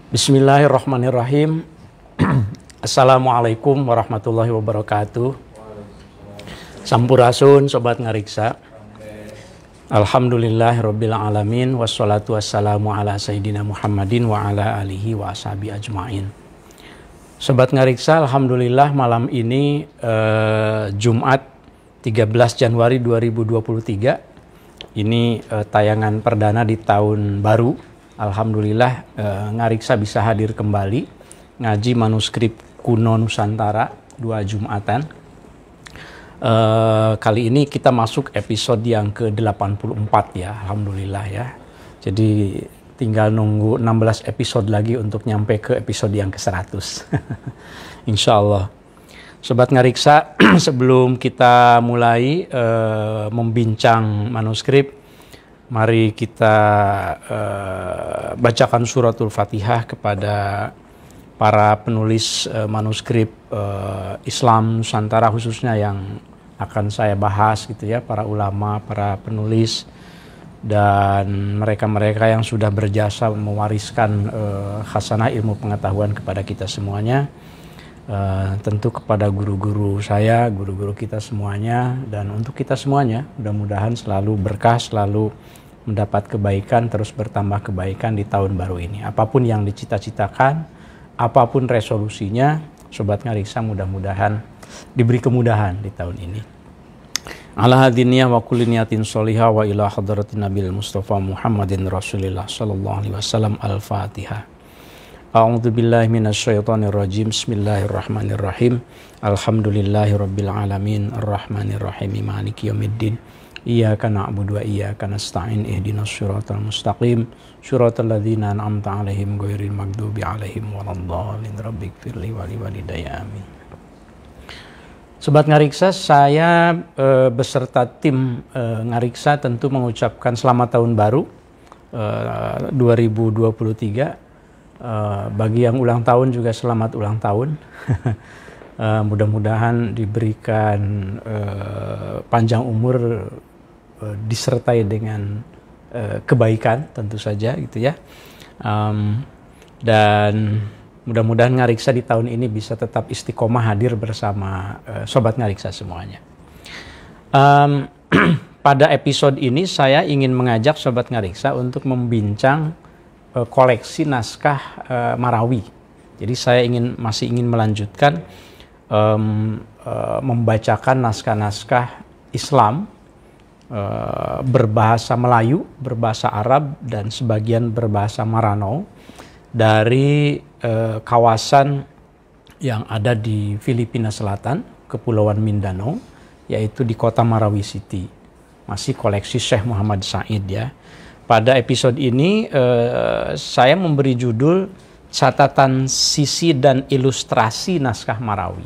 Bismillahirrahmanirrahim. Assalamualaikum warahmatullahi wabarakatuh. Sampurasun sobat ngariksa. Alhamdulillahirabbil alamin wassalatu wassalamu ala sayyidina Muhammadin wa ala alihi wa ashabi ajmain. Sobat ngariksa, alhamdulillah malam ini Jumat 13 Januari 2023. Ini tayangan perdana di tahun baru. Alhamdulillah ngariksa bisa hadir kembali ngaji manuskrip kuno Nusantara 2 Jumatan. Kali ini kita masuk episode yang ke-84 ya, alhamdulillah ya. Jadi tinggal nunggu 16 episode lagi untuk nyampe ke episode yang ke-100. Insya Allah. Sobat ngariksa, sebelum kita mulai membincang manuskrip, mari kita bacakan suratul Fatihah kepada para penulis manuskrip Islam Nusantara khususnya yang akan saya bahas gitu ya, para ulama, para penulis dan mereka-mereka yang sudah berjasa mewariskan khasanah ilmu pengetahuan kepada kita semuanya. Tentu kepada guru-guru saya, guru-guru kita semuanya, dan untuk kita semuanya mudah-mudahan selalu berkah, selalu mendapat kebaikan, terus bertambah kebaikan di tahun baru ini. Apapun yang dicita-citakan, apapun resolusinya, sobat ngariksa mudah-mudahan diberi kemudahan di tahun ini. Ala hadiniyah wa kulli niyatin sholihah wa ila hadratin nabil mustafa Muhammadin Rasulillah sallallahu alaihi wasallam. Al-Fatihah. A'udzu billahi minasyaitonir rajim. Bismillahirrahmanirrahim. Alhamdulillahirabbil alamin arrahmanir rahim maliki yaumiddin. Iyyaka na'budu wa iyyaka nasta'in ihdinas siratal mustaqim siratal ladzina an'amta 'alaihim ghairil maghdubi 'alaihim waladdallin. Rabbighfirli wa liwalidayya amin. Sobat ngariksa, saya beserta tim ngariksa tentu mengucapkan selamat tahun baru 2023. Bagi yang ulang tahun juga selamat ulang tahun. Mudah-mudahan diberikan panjang umur, disertai dengan kebaikan tentu saja gitu ya. Dan mudah-mudahan ngariksa di tahun ini bisa tetap istiqomah hadir bersama sobat ngariksa semuanya. Pada episode ini saya ingin mengajak sobat ngariksa untuk membincang koleksi naskah Marawi. Jadi saya masih ingin melanjutkan membacakan naskah-naskah Islam berbahasa Melayu, berbahasa Arab, dan sebagian berbahasa Maranao dari kawasan yang ada di Filipina Selatan, Kepulauan Mindanao, yaitu di kota Marawi City. Masih koleksi Syekh Muhammad Said ya. Pada episode ini saya memberi judul catatan sisi dan ilustrasi naskah Marawi.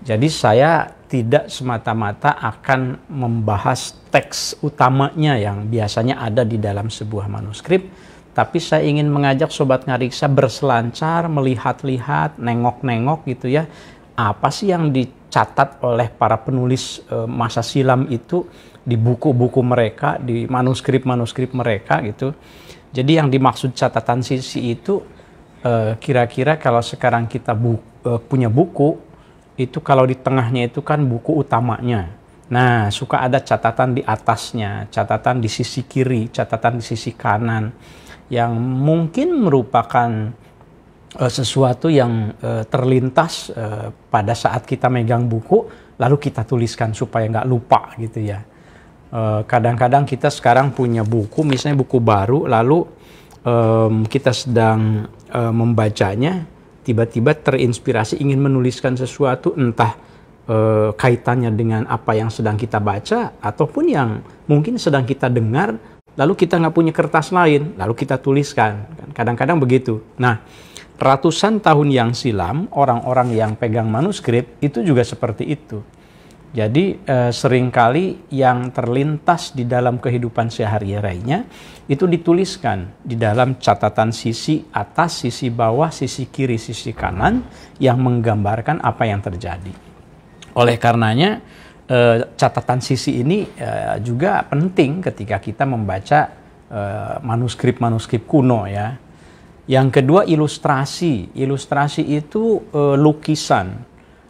Jadi saya tidak semata-mata akan membahas teks utamanya yang biasanya ada di dalam sebuah manuskrip, tapi saya ingin mengajak sobat ngariksa berselancar, melihat-lihat, nengok-nengok gitu ya. Apa sih yang dicatat oleh para penulis masa silam itu di buku-buku mereka, di manuskrip-manuskrip mereka gitu. Jadi yang dimaksud catatan sisi itu kira-kira kalau sekarang kita punya buku, itu kalau di tengahnya itu kan buku utamanya. Nah, suka ada catatan di atasnya, catatan di sisi kiri, catatan di sisi kanan, yang mungkin merupakan sesuatu yang terlintas pada saat kita megang buku, lalu kita tuliskan supaya nggak lupa gitu ya. Kadang-kadang kita sekarang punya buku, misalnya buku baru, lalu kita sedang membacanya, tiba-tiba terinspirasi ingin menuliskan sesuatu, entah kaitannya dengan apa yang sedang kita baca, ataupun yang mungkin sedang kita dengar, lalu kita nggak punya kertas lain, lalu kita tuliskan. Kadang-kadang begitu. Nah, ratusan tahun yang silam, orang-orang yang pegang manuskrip itu juga seperti itu. Jadi seringkali yang terlintas di dalam kehidupan sehari-harinya itu dituliskan di dalam catatan sisi atas, sisi bawah, sisi kiri, sisi kanan yang menggambarkan apa yang terjadi. Oleh karenanya catatan sisi ini juga penting ketika kita membaca manuskrip-manuskrip kuno ya. Yang kedua ilustrasi. Ilustrasi itu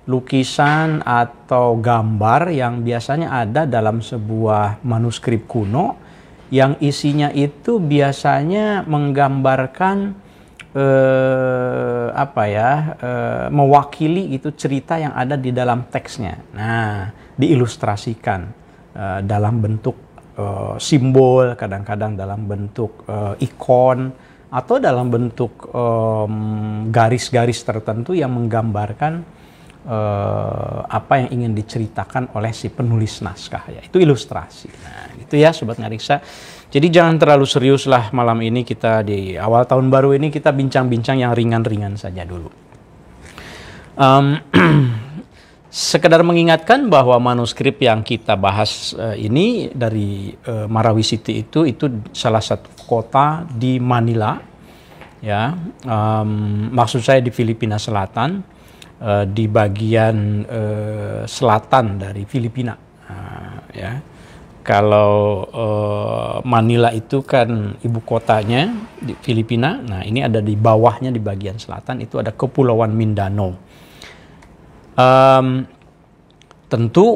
lukisan atau gambar yang biasanya ada dalam sebuah manuskrip kuno yang isinya itu biasanya menggambarkan mewakili itu cerita yang ada di dalam teksnya. Nah, diilustrasikan dalam bentuk simbol, kadang-kadang dalam bentuk ikon, atau dalam bentuk garis-garis tertentu yang menggambarkan apa yang ingin diceritakan oleh si penulis naskah, ya itu ilustrasi. Nah, itu ya Sobat Ngariksa. Jadi jangan terlalu serius lah malam ini, kita di awal tahun baru ini kita bincang-bincang yang ringan-ringan saja dulu. Sekedar mengingatkan bahwa manuskrip yang kita bahas ini dari Marawi City itu salah satu kota di Manila, ya, maksud saya di Filipina Selatan. Di bagian selatan dari Filipina, ya. Kalau Manila itu kan ibu kotanya di Filipina. Nah, ini ada di bawahnya di bagian selatan itu ada Kepulauan Mindanao. Tentu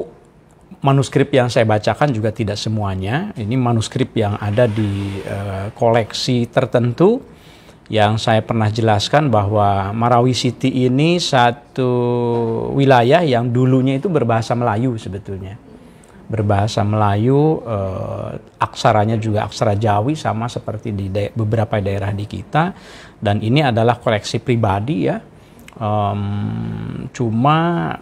manuskrip yang saya bacakan juga tidak semuanya. Ini manuskrip yang ada di koleksi tertentu. Yang saya pernah jelaskan bahwa Marawi City ini satu wilayah yang dulunya itu berbahasa Melayu sebetulnya. Berbahasa Melayu, aksaranya juga aksara Jawi sama seperti di beberapa daerah di kita. Dan ini adalah koleksi pribadi, ya. Cuma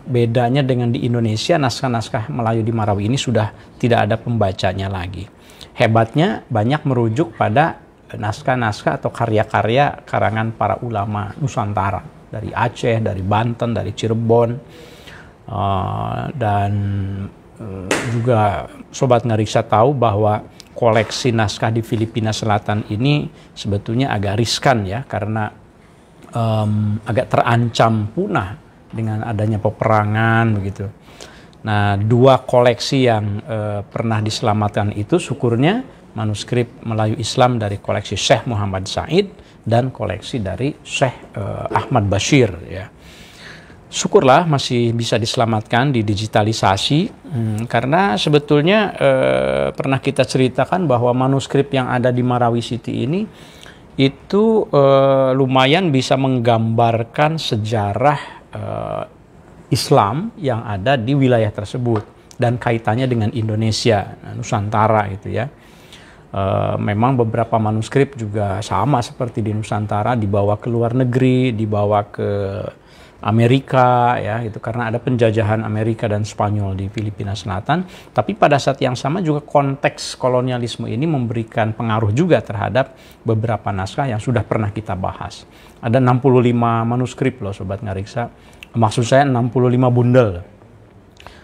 bedanya dengan di Indonesia, naskah-naskah Melayu di Marawi ini sudah tidak ada pembacanya lagi. Hebatnya banyak merujuk pada naskah-naskah atau karya-karya karangan para ulama Nusantara dari Aceh, dari Banten, dari Cirebon, dan juga Sobat Ngariksa tahu bahwa koleksi naskah di Filipina Selatan ini sebetulnya agak riskan, ya, karena agak terancam punah dengan adanya peperangan begitu. Nah, dua koleksi yang pernah diselamatkan itu syukurnya manuskrip Melayu Islam dari koleksi Syekh Muhammad Said dan koleksi dari Syekh Ahmad Bashir, ya. Syukurlah masih bisa diselamatkan, didigitalisasi, karena sebetulnya pernah kita ceritakan bahwa manuskrip yang ada di Marawi City ini itu lumayan bisa menggambarkan sejarah Islam yang ada di wilayah tersebut dan kaitannya dengan Indonesia, Nusantara gitu, ya. Memang beberapa manuskrip juga sama seperti di Nusantara dibawa ke luar negeri, dibawa ke Amerika, ya, itu karena ada penjajahan Amerika dan Spanyol di Filipina Selatan. Tapi pada saat yang sama juga konteks kolonialisme ini memberikan pengaruh juga terhadap beberapa naskah yang sudah pernah kita bahas. Ada 65 manuskrip loh Sobat Ngariksa. Maksud saya 65 bundel.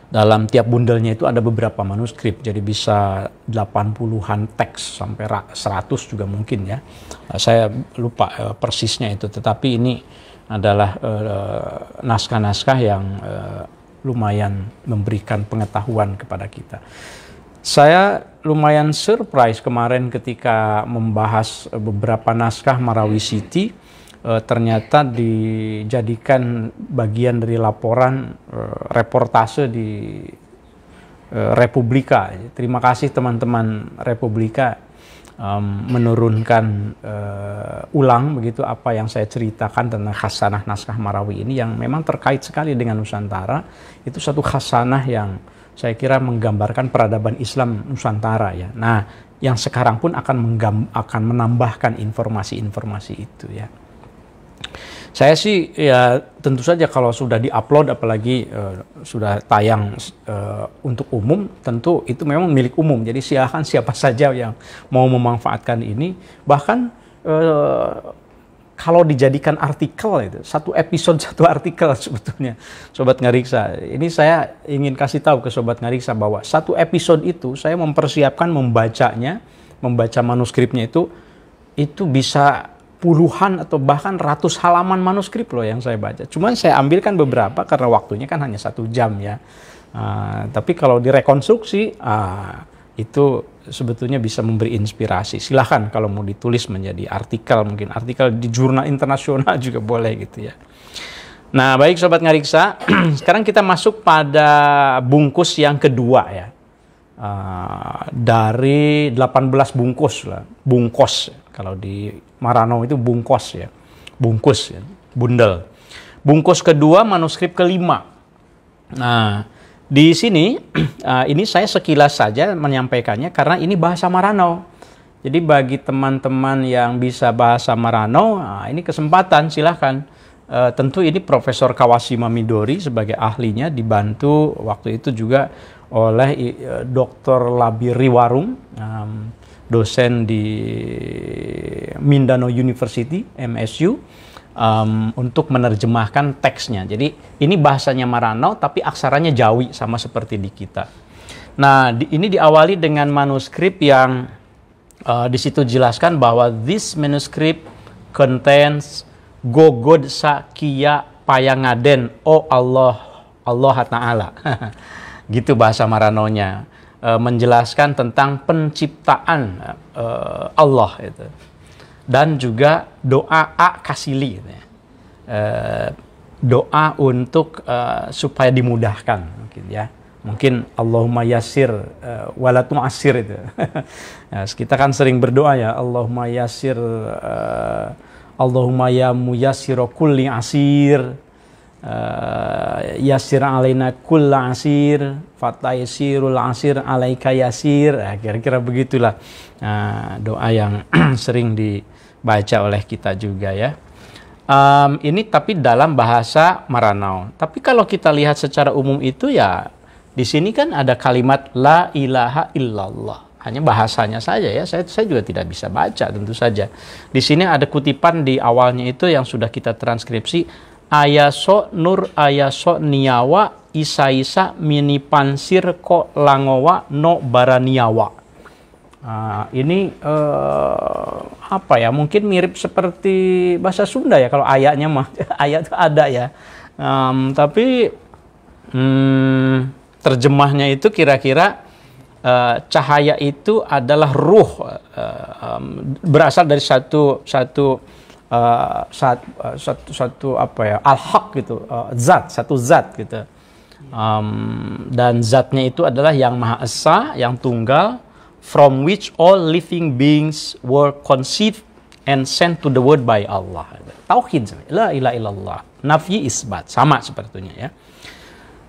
Dalam tiap bundelnya itu ada beberapa manuskrip, jadi bisa 80-an teks sampai 100 juga mungkin, ya. Saya lupa persisnya itu, tetapi ini adalah naskah-naskah yang lumayan memberikan pengetahuan kepada kita. Saya lumayan surprise kemarin ketika membahas beberapa naskah Marawi City. Ternyata dijadikan bagian dari laporan reportase di Republika. Terima kasih teman-teman Republika menurunkan ulang begitu apa yang saya ceritakan tentang khasanah naskah Marawi ini yang memang terkait sekali dengan Nusantara. Itu satu khasanah yang saya kira menggambarkan peradaban Islam Nusantara, ya. Nah, yang sekarang pun akan menambahkan informasi-informasi itu, ya. Saya sih ya tentu saja kalau sudah diupload apalagi sudah tayang untuk umum, tentu itu memang milik umum. Jadi silakan siapa saja yang mau memanfaatkan ini. Bahkan kalau dijadikan artikel itu, satu episode satu artikel sebetulnya Sobat Ngariksa. Ini saya ingin kasih tahu ke Sobat Ngariksa bahwa satu episode itu saya mempersiapkan membacanya, membaca manuskripnya itu bisa puluhan atau bahkan ratus halaman manuskrip loh yang saya baca. Cuman saya ambilkan beberapa karena waktunya kan hanya 1 jam, ya. Tapi kalau direkonstruksi itu sebetulnya bisa memberi inspirasi. Silahkan kalau mau ditulis menjadi artikel, mungkin artikel di jurnal internasional juga boleh gitu ya. Nah, baik Sobat Ngariksa, sekarang kita masuk pada bungkus yang kedua ya. Dari 18 bungkus lah, bungkos. Kalau di Marano itu bungkos ya, bungkus ya, bundel. Bungkus kedua, manuskrip kelima. Nah, di sini, ini saya sekilas saja menyampaikannya karena ini bahasa Marano. Jadi bagi teman-teman yang bisa bahasa Marano, nah ini kesempatan, silahkan. Tentu ini Profesor Kawashima Midori sebagai ahlinya, dibantu waktu itu juga oleh Dr. Labiriwarung, dosen di Mindanao University, MSU, untuk menerjemahkan teksnya. Jadi ini bahasanya Marano tapi aksaranya Jawi, sama seperti di kita. Nah, ini diawali dengan manuskrip yang di situ jelaskan bahwa this manuscript contains gogod sakia payangaden Allah Ta'ala. Gitu bahasa Maranonya, menjelaskan tentang penciptaan Allah itu. Dan juga doa kasili gitu ya. Doa untuk supaya dimudahkan mungkin ya. Mungkin Allahumma yassir wala tu'assir itu. Ya, kita kan sering berdoa ya, Allahumma yassir Allahumma ya muyassiro kulli asir, yassir alaina kulla asir, fatayasirul asir alaika yasir. Kira-kira begitulah doa yang sering dibaca oleh kita juga ya. Ini tapi dalam bahasa Maranao. Tapi kalau kita lihat secara umum itu ya, di sini kan ada kalimat la ilaha illallah. Hanya bahasanya saja ya, saya juga tidak bisa baca tentu saja. Di sini ada kutipan di awalnya itu yang sudah kita transkripsi, ayaso nur ayaso niyawa isa mini pansir ko langowa no baraniawa. Ini apa ya, mungkin mirip seperti bahasa Sunda ya, kalau ayatnya mah ayat itu ada ya, tapi terjemahnya itu kira-kira cahaya itu adalah ruh, berasal dari satu apa ya, al-haq gitu, satu zat gitu, dan zatnya itu adalah yang Maha Esa, yang tunggal, from which all living beings were conceived and sent to the world by Allah. Tauhid, la ilaha illallah, nafyi isbat, sama sepertinya ya.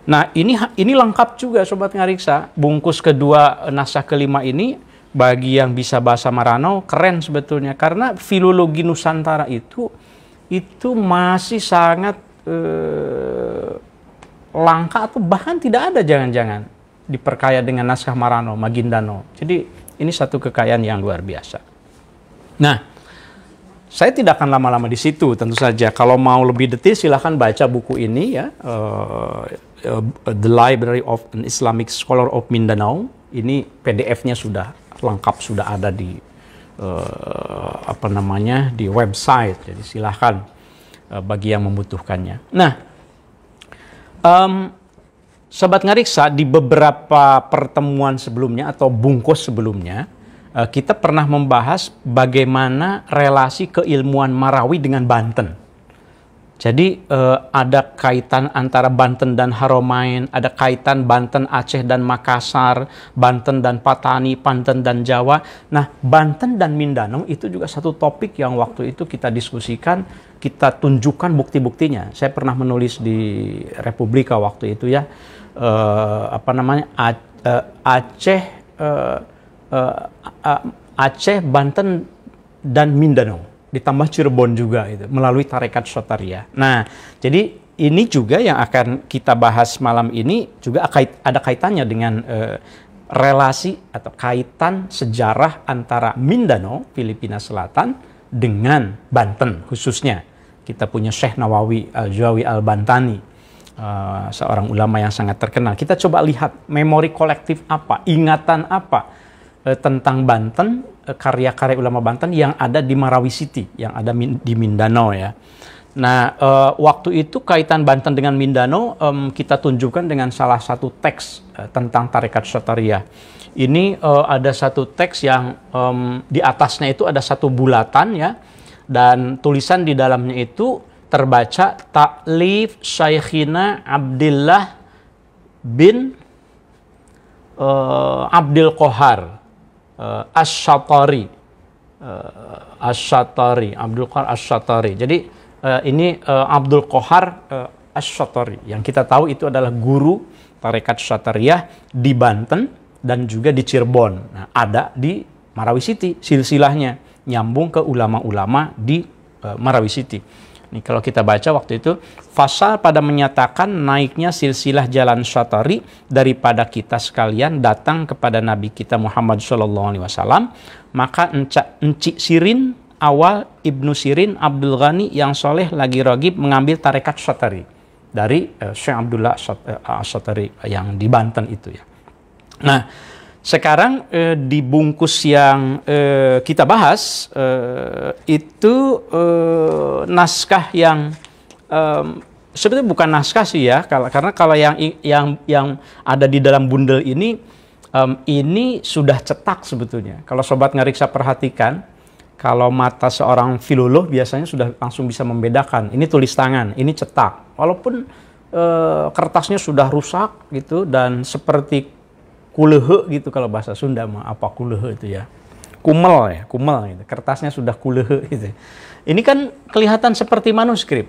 Nah, ini lengkap juga Sobat Ngariksa. Bungkus kedua naskah kelima ini bagi yang bisa bahasa Maranao keren sebetulnya, karena filologi Nusantara itu masih sangat langka atau bahkan tidak ada jangan-jangan diperkaya dengan naskah Marano, Maguindano. Jadi ini satu kekayaan yang luar biasa. Nah, saya tidak akan lama-lama di situ tentu saja. Kalau mau lebih detail silahkan baca buku ini ya, The Library of an Islamic Scholar of Mindanao. Ini PDF-nya sudah lengkap, sudah ada di di website. Jadi silahkan bagi yang membutuhkannya. Nah, Sobat Ngariksa, di beberapa pertemuan sebelumnya atau bungkus sebelumnya, kita pernah membahas bagaimana relasi keilmuan Marawi dengan Banten. Jadi ada kaitan antara Banten dan Haromain, ada kaitan Banten, Aceh dan Makassar, Banten dan Patani, Banten dan Jawa. Nah, Banten dan Mindanao itu juga satu topik yang waktu itu kita diskusikan, kita tunjukkan bukti-buktinya. Saya pernah menulis di Republika waktu itu ya, Aceh, Banten dan Mindanao, ditambah Cirebon juga itu melalui tarekat Sotaria. Nah, jadi ini juga yang akan kita bahas malam ini juga ada kaitannya dengan relasi atau kaitan sejarah antara Mindanao, Filipina Selatan dengan Banten khususnya. Kita punya Syekh Nawawi Al-Jawi Al-Bantani, seorang ulama yang sangat terkenal. Kita coba lihat memori kolektif apa, ingatan apa tentang Banten, karya-karya ulama Banten yang ada di Marawi City, yang ada di Mindanao ya. Nah, waktu itu kaitan Banten dengan Mindanao kita tunjukkan dengan salah satu teks tentang tarekat Syatariah. Ini ada satu teks yang di atasnya itu ada satu bulatan ya, dan tulisan di dalamnya itu terbaca Ta'lif Syekhina Abdillah bin Abdul Qohar Asy-Syatari, Abdul Qohar Asy-Syatari. Jadi ini Abdul Qohar Asy-Syatari yang kita tahu itu adalah guru tarekat Syatariah di Banten dan juga di Cirebon. Nah, ada di Marawi City silsilahnya nyambung ke ulama-ulama di Marawi City. Nih, kalau kita baca waktu itu, fasal pada menyatakan naiknya silsilah jalan Syatari daripada kita sekalian datang kepada Nabi kita Muhammad SAW, maka Encik Sirin awal Ibnu Sirin Abdul Ghani yang soleh lagi ragib mengambil tarekat Syatari dari Syekh Abdullah Syatari yang di Banten itu ya. Nah, sekarang di bungkus yang kita bahas itu naskah yang sebetulnya bukan naskah sih ya, karena kalau yang ada di dalam bundel ini sudah cetak sebetulnya. Kalau Sobat Ngariksa perhatikan, kalau mata seorang filolog biasanya sudah langsung bisa membedakan ini tulis tangan, ini cetak. Walaupun kertasnya sudah rusak gitu dan seperti kulehe gitu kalau bahasa Sunda mah, apa kulehe itu ya, kumel gitu. Kertasnya sudah kulehe gitu. Ini kan kelihatan seperti manuskrip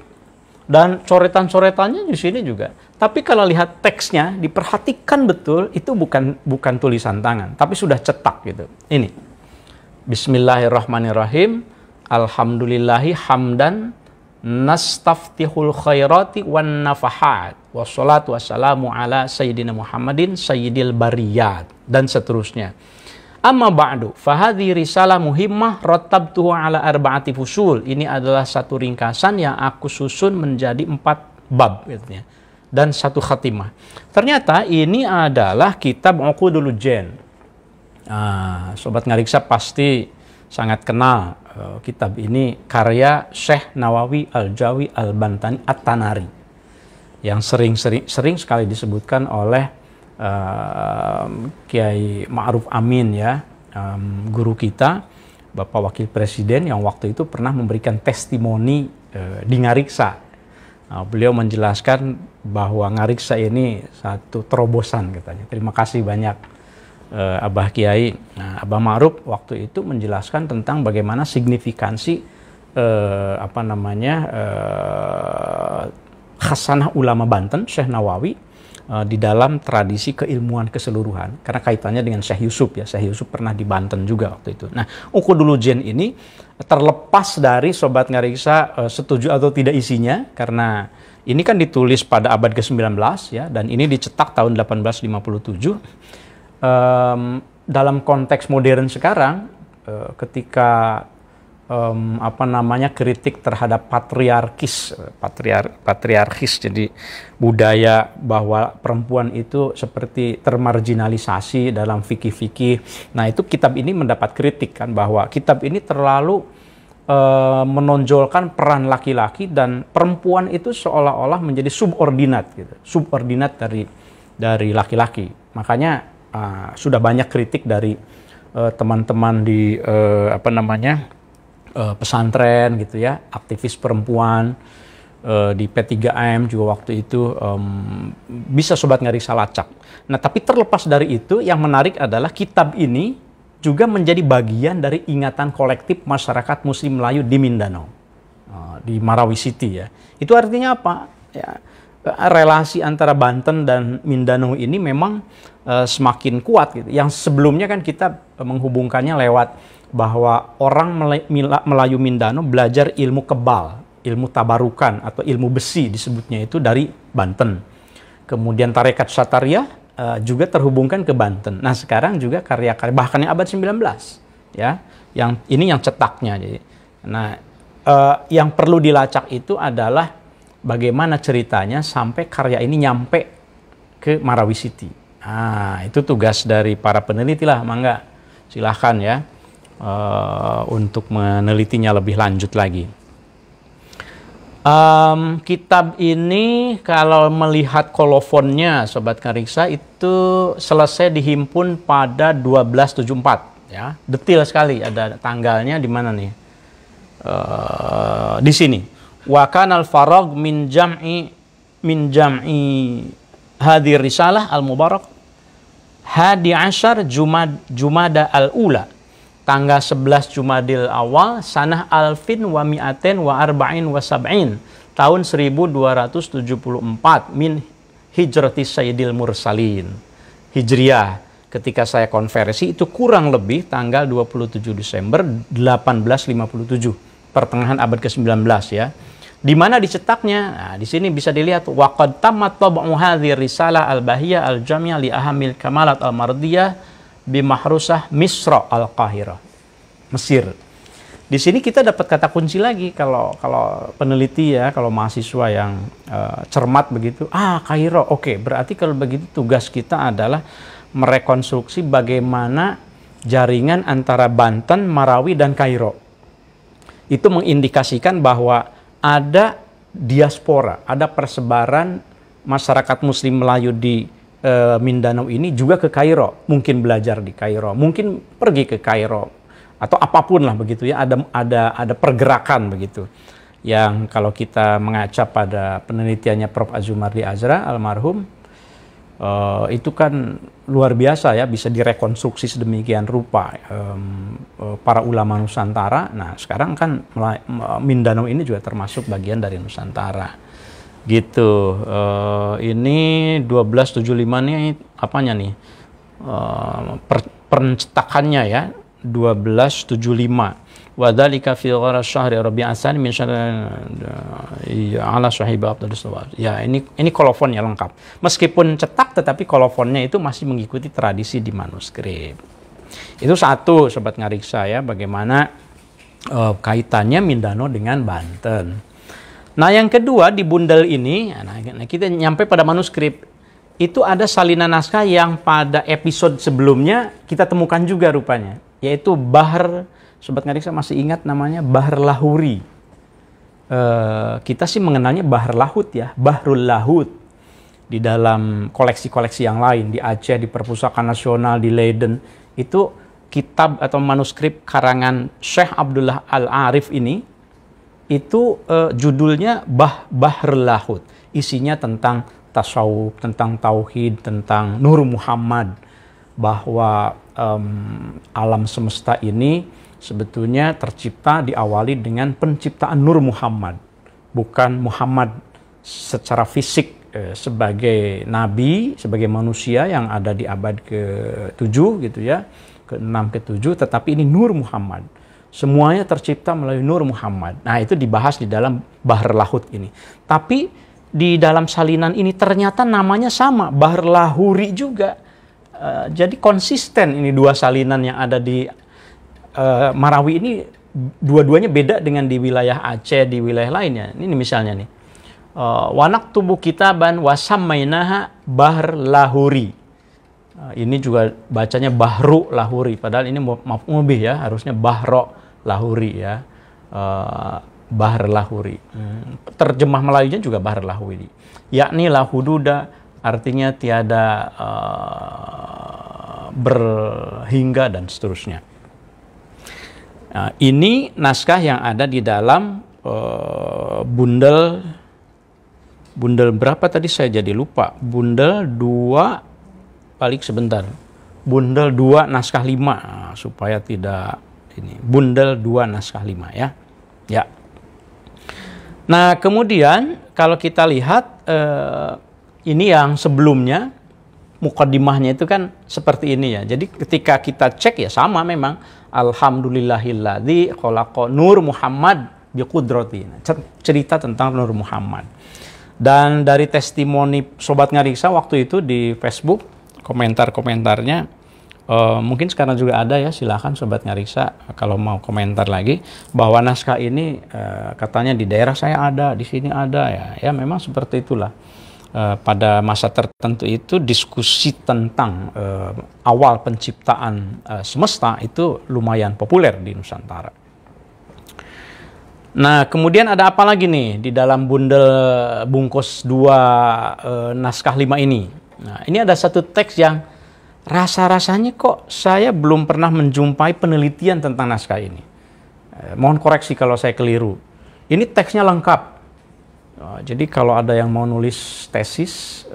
dan coretan-coretannya di sini juga. Tapi kalau lihat teksnya diperhatikan betul, itu bukan tulisan tangan tapi sudah cetak gitu. Ini Bismillahirrahmanirrahim. Alhamdulillahi hamdan nastaftihul khairati wan nafahat wassalatu wassalamu ala sayyidina Muhammadin sayyidil bariyat, dan seterusnya. Amma ba'du fahadhi risalah muhimmah rattabtuhu ala arba'ati fusul. Ini adalah satu ringkasan yang aku susun menjadi 4 bab gitu ya, dan 1 khatimah. Ternyata ini adalah kitab Uqudul Jen. Sobat Ngariksa pasti sangat kenal kitab ini, karya Syekh Nawawi Al-Jawi Al-Bantani At-Tanari, yang sering sekali disebutkan oleh Kiai Ma'ruf Amin ya, guru kita, Bapak Wakil Presiden yang waktu itu pernah memberikan testimoni di Ngariksa. Beliau menjelaskan bahwa Ngariksa ini satu terobosan katanya. Terima kasih banyak Abah Kiai. Nah, Abah Ma'ruf waktu itu menjelaskan tentang bagaimana signifikansi khasanah ulama Banten Syekh Nawawi di dalam tradisi keilmuan keseluruhan, karena kaitannya dengan Syekh Yusuf ya. Syekh Yusuf pernah di Banten juga waktu itu. Nah, Uqudul Jen ini terlepas dari Sobat Ngariksa setuju atau tidak isinya, karena ini kan ditulis pada abad ke-19 ya, dan ini dicetak tahun 1857. Dalam konteks modern sekarang, ketika kritik terhadap patriarkis, jadi budaya bahwa perempuan itu seperti termarginalisasi dalam fikih-fikih. Nah, itu kitab ini mendapat kritik kan, bahwa kitab ini terlalu menonjolkan peran laki-laki dan perempuan itu seolah-olah menjadi subordinat gitu, subordinat dari laki-laki. Makanya sudah banyak kritik dari teman-teman di pesantren gitu ya, aktivis perempuan di P3M juga waktu itu, bisa Sobat Ngariksa lacak. Nah, tapi terlepas dari itu, yang menarik adalah kitab ini juga menjadi bagian dari ingatan kolektif masyarakat Muslim Melayu di Mindanao, di Marawi City ya. Itu artinya apa? Ya, relasi antara Banten dan Mindanao ini memang semakin kuat gitu. Yang sebelumnya kan kita menghubungkannya lewat bahwa orang Melayu Mindanao belajar ilmu kebal, ilmu tabarukan atau ilmu besi disebutnya itu dari Banten. Kemudian tarekat Syatariah juga terhubungkan ke Banten. Nah, sekarang juga karya-karya bahkan yang abad 19 ya, yang ini yang cetaknya. Jadi, nah, yang perlu dilacak itu adalah bagaimana ceritanya sampai karya ini nyampe ke Marawi City. Nah, itu tugas dari para peneliti lah, mangga silahkan ya untuk menelitinya lebih lanjut lagi. Kitab ini kalau melihat kolofonnya Sobat Ngariksa itu selesai dihimpun pada 1274 ya. Detail sekali, ada tanggalnya di mana nih? Di sini. Wa kanal farag min jam'i hadir risalah al-mubarak hadi asyar Jumada al-ula, tanggal 11 Jumadil awal sanah alfin wa mi'aten wa arba'in wa sab'in, tahun 1274 min hijrati sayyidil mursalin. Hijriyah ketika saya konversi itu kurang lebih tanggal 27 Desember 1857, pertengahan abad ke-19 ya. Di mana dicetaknya? Nah, di sini bisa dilihat waqad tammat tab'u hadhihi risalah al-bahiyah al-jami'ah li ahamil kamalat al-mardiyah bi mahrusah Misra al-Qahirah, Mesir. Di sini kita dapat kata kunci lagi kalau peneliti ya, kalau mahasiswa yang cermat begitu, Kairo. Oke, berarti kalau begitu tugas kita adalah merekonstruksi bagaimana jaringan antara Banten, Marawi dan Kairo. Itu mengindikasikan bahwa ada diaspora, ada persebaran masyarakat muslim Melayu di Mindanao ini juga ke Kairo, mungkin belajar di Kairo, mungkin pergi ke Kairo atau apapun lah begitu ya, ada pergerakan begitu. Yang kalau kita mengaca pada penelitiannya Prof. Azumardi Azra almarhum, itu kan luar biasa ya, bisa direkonstruksi sedemikian rupa para ulama Nusantara. Nah sekarang kan Mindanao ini juga termasuk bagian dari Nusantara gitu. Ini 1275 nih apanya nih, pencetakannya ya, 1275. Wadzalika fi gharas syahri Rabi'an tsani min syahr ala sahibi Abdul Sawab. Ya, ini kolofonnya lengkap. Meskipun cetak tetapi kolofonnya itu masih mengikuti tradisi di manuskrip. Itu satu Sobat Ngariksa ya, bagaimana kaitannya Mindanao dengan Banten. Nah, yang kedua di bundel ini, nah kita nyampe pada manuskrip. Itu ada salinan naskah yang pada episode sebelumnya kita temukan juga rupanya, yaitu Bahr. Sobat Ngariksa masih ingat namanya Bahr Lahuri. Kita sih mengenalnya Bahr Lahut ya, Bahrul Lahut. Di dalam koleksi-koleksi yang lain, di Aceh, di Perpustakaan Nasional, di Leiden, itu kitab atau manuskrip karangan Syekh Abdullah Al-Arif ini, itu judulnya Bahr Lahut. Isinya tentang tasawuf, tentang tauhid, tentang Nur Muhammad. Bahwa alam semesta ini sebetulnya tercipta diawali dengan penciptaan Nur Muhammad, bukan Muhammad secara fisik sebagai nabi, sebagai manusia yang ada di abad ke-7 gitu ya, ke-6 ke-7, tetapi ini Nur Muhammad. Semuanya tercipta melalui Nur Muhammad. Nah, itu dibahas di dalam Bahr Lahut ini. Tapi di dalam salinan ini ternyata namanya sama, Bahr Lahuri juga. Jadi konsisten ini dua salinan yang ada di Marawi ini, dua-duanya beda dengan di wilayah Aceh, di wilayah lainnya. Ini misalnya nih, wanak tubuh kitaban wasammainaha Bahr Lahuri. Ini juga bacanya Bahru Lahuri, padahal ini maf'ul bih ya, harusnya Bahro Lahuri ya, Bahr Lahuri. Terjemah Melayunya juga Bahr Lahuri, yakni lahududa, artinya tiada berhingga dan seterusnya. Nah, ini naskah yang ada di dalam bundel berapa tadi saya jadi lupa. Bundel 2, balik sebentar. Bundel 2 naskah 5, nah, supaya tidak ini. Bundel 2 naskah 5 ya. Ya. Nah, kemudian kalau kita lihat ini yang sebelumnya, mukaddimahnya itu kan seperti ini ya. Jadi ketika kita cek ya sama memang, alhamdulillahilladzi khalaqa Nur Muhammad biqudrati. Cerita tentang Nur Muhammad. Dan dari testimoni Sobat Ngariksa waktu itu di Facebook, komentar-komentarnya mungkin sekarang juga ada ya, silahkan Sobat Ngariksa kalau mau komentar lagi, bahwa naskah ini katanya di daerah saya ada, di sini ada ya. Ya memang seperti itulah. Pada masa tertentu itu diskusi tentang awal penciptaan semesta itu lumayan populer di Nusantara. Nah, kemudian ada apa lagi nih di dalam bundel bungkus 2 naskah 5 ini? Nah, ini ada satu teks yang rasa-rasanya kok saya belum pernah menjumpai penelitian tentang naskah ini. Mohon koreksi kalau saya keliru. Ini teksnya lengkap. Jadi kalau ada yang mau nulis tesis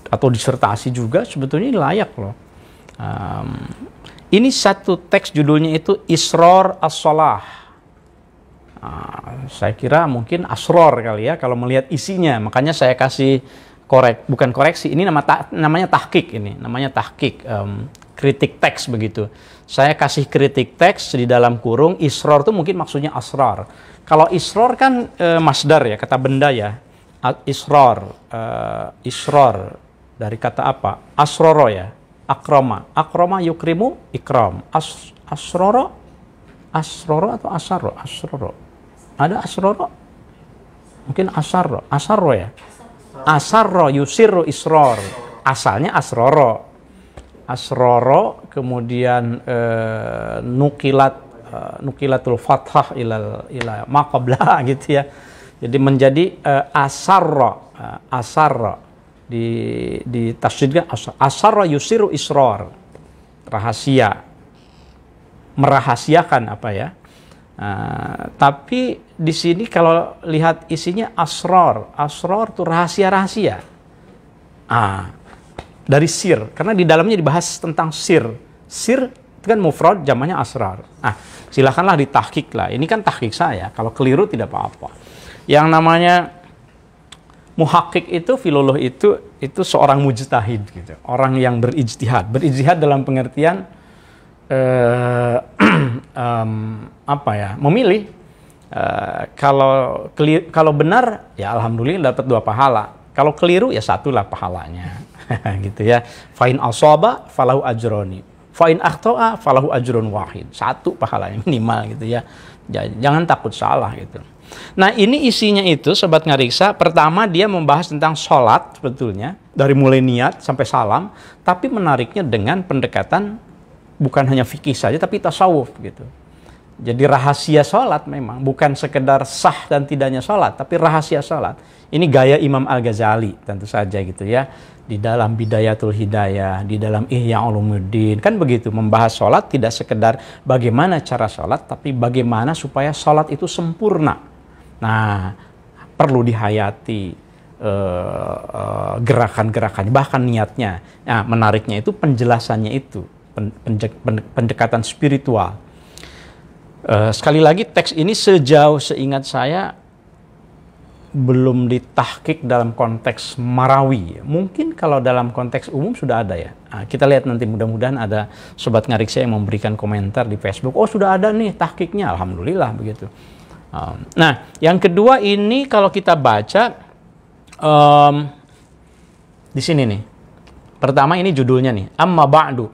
atau disertasi juga, sebetulnya ini layak loh. Ini satu teks judulnya itu Isror As-Shalah. Saya kira mungkin asror kali ya kalau melihat isinya, makanya saya kasih bukan koreksi, ini namanya tahqiq, ini namanya tahqiq, kritik teks begitu. Saya kasih kritik teks di dalam kurung isror itu mungkin maksudnya asrar. Kalau isror kan masdar ya, kata benda ya. Isror, isror dari kata apa? Asroro ya, akroma, akroma yukrimu ikram, asroro, asroro atau asarro, asroro. Ada asroro? Mungkin asarro. Asarro ya? Asarro yusirru isror. Asalnya asroro. Asroro kemudian nukilatul fathah ila maqabla gitu ya. Jadi menjadi asarro. Asarro. Di tasydidkan asarro yusirru isror. Rahasia. Merahasiakan apa ya? Tapi di sini kalau lihat isinya asror itu rahasia-rahasia. Dari sir, karena di dalamnya dibahas tentang sir. Sir itu kan mufrad, jamaknya asrar. Silakanlah ditahqiq lah. Ini kan tahqiq saya. Kalau keliru tidak apa-apa. Yang namanya muhaqqiq itu, filoloh itu seorang mujtahid gitu. Orang yang berijtihad. Berijtihad dalam pengertian memilih. Kalau benar ya alhamdulillah dapat 2 pahala. Kalau keliru ya 1 lah pahalanya. Gitu ya. Fa in asaba falahu ajroni. Fa in akhta'a falahu ajrun wahid. 1 pahalanya minimal gitu ya. Jangan takut salah gitu. Nah, ini isinya itu sobat ngariksa, pertama dia membahas tentang sholat sebetulnya dari mulai niat sampai salam, tapi menariknya dengan pendekatan bukan hanya fikih saja, tapi tasawuf gitu. Jadi rahasia sholat memang, bukan sekedar sah dan tidaknya sholat, tapi rahasia sholat. Ini gaya Imam Al-Ghazali tentu saja gitu ya. Di dalam Bidayatul Hidayah, di dalam Ihya Ulumuddin, kan begitu, membahas sholat tidak sekedar bagaimana cara sholat, tapi bagaimana supaya sholat itu sempurna. Nah, perlu dihayati gerakan-gerakannya, bahkan niatnya. Nah, menariknya itu penjelasannya itu. Pendekatan spiritual. Sekali lagi teks ini sejauh seingat saya belum ditahqiq dalam konteks marawi. Mungkin kalau dalam konteks umum sudah ada ya. Kita lihat nanti, mudah-mudahan ada sobat ngariksa yang memberikan komentar di Facebook. Oh, sudah ada nih tahqiqnya, alhamdulillah begitu. Nah, yang kedua ini kalau kita baca di sini nih. Pertama ini judulnya nih, amma ba'du.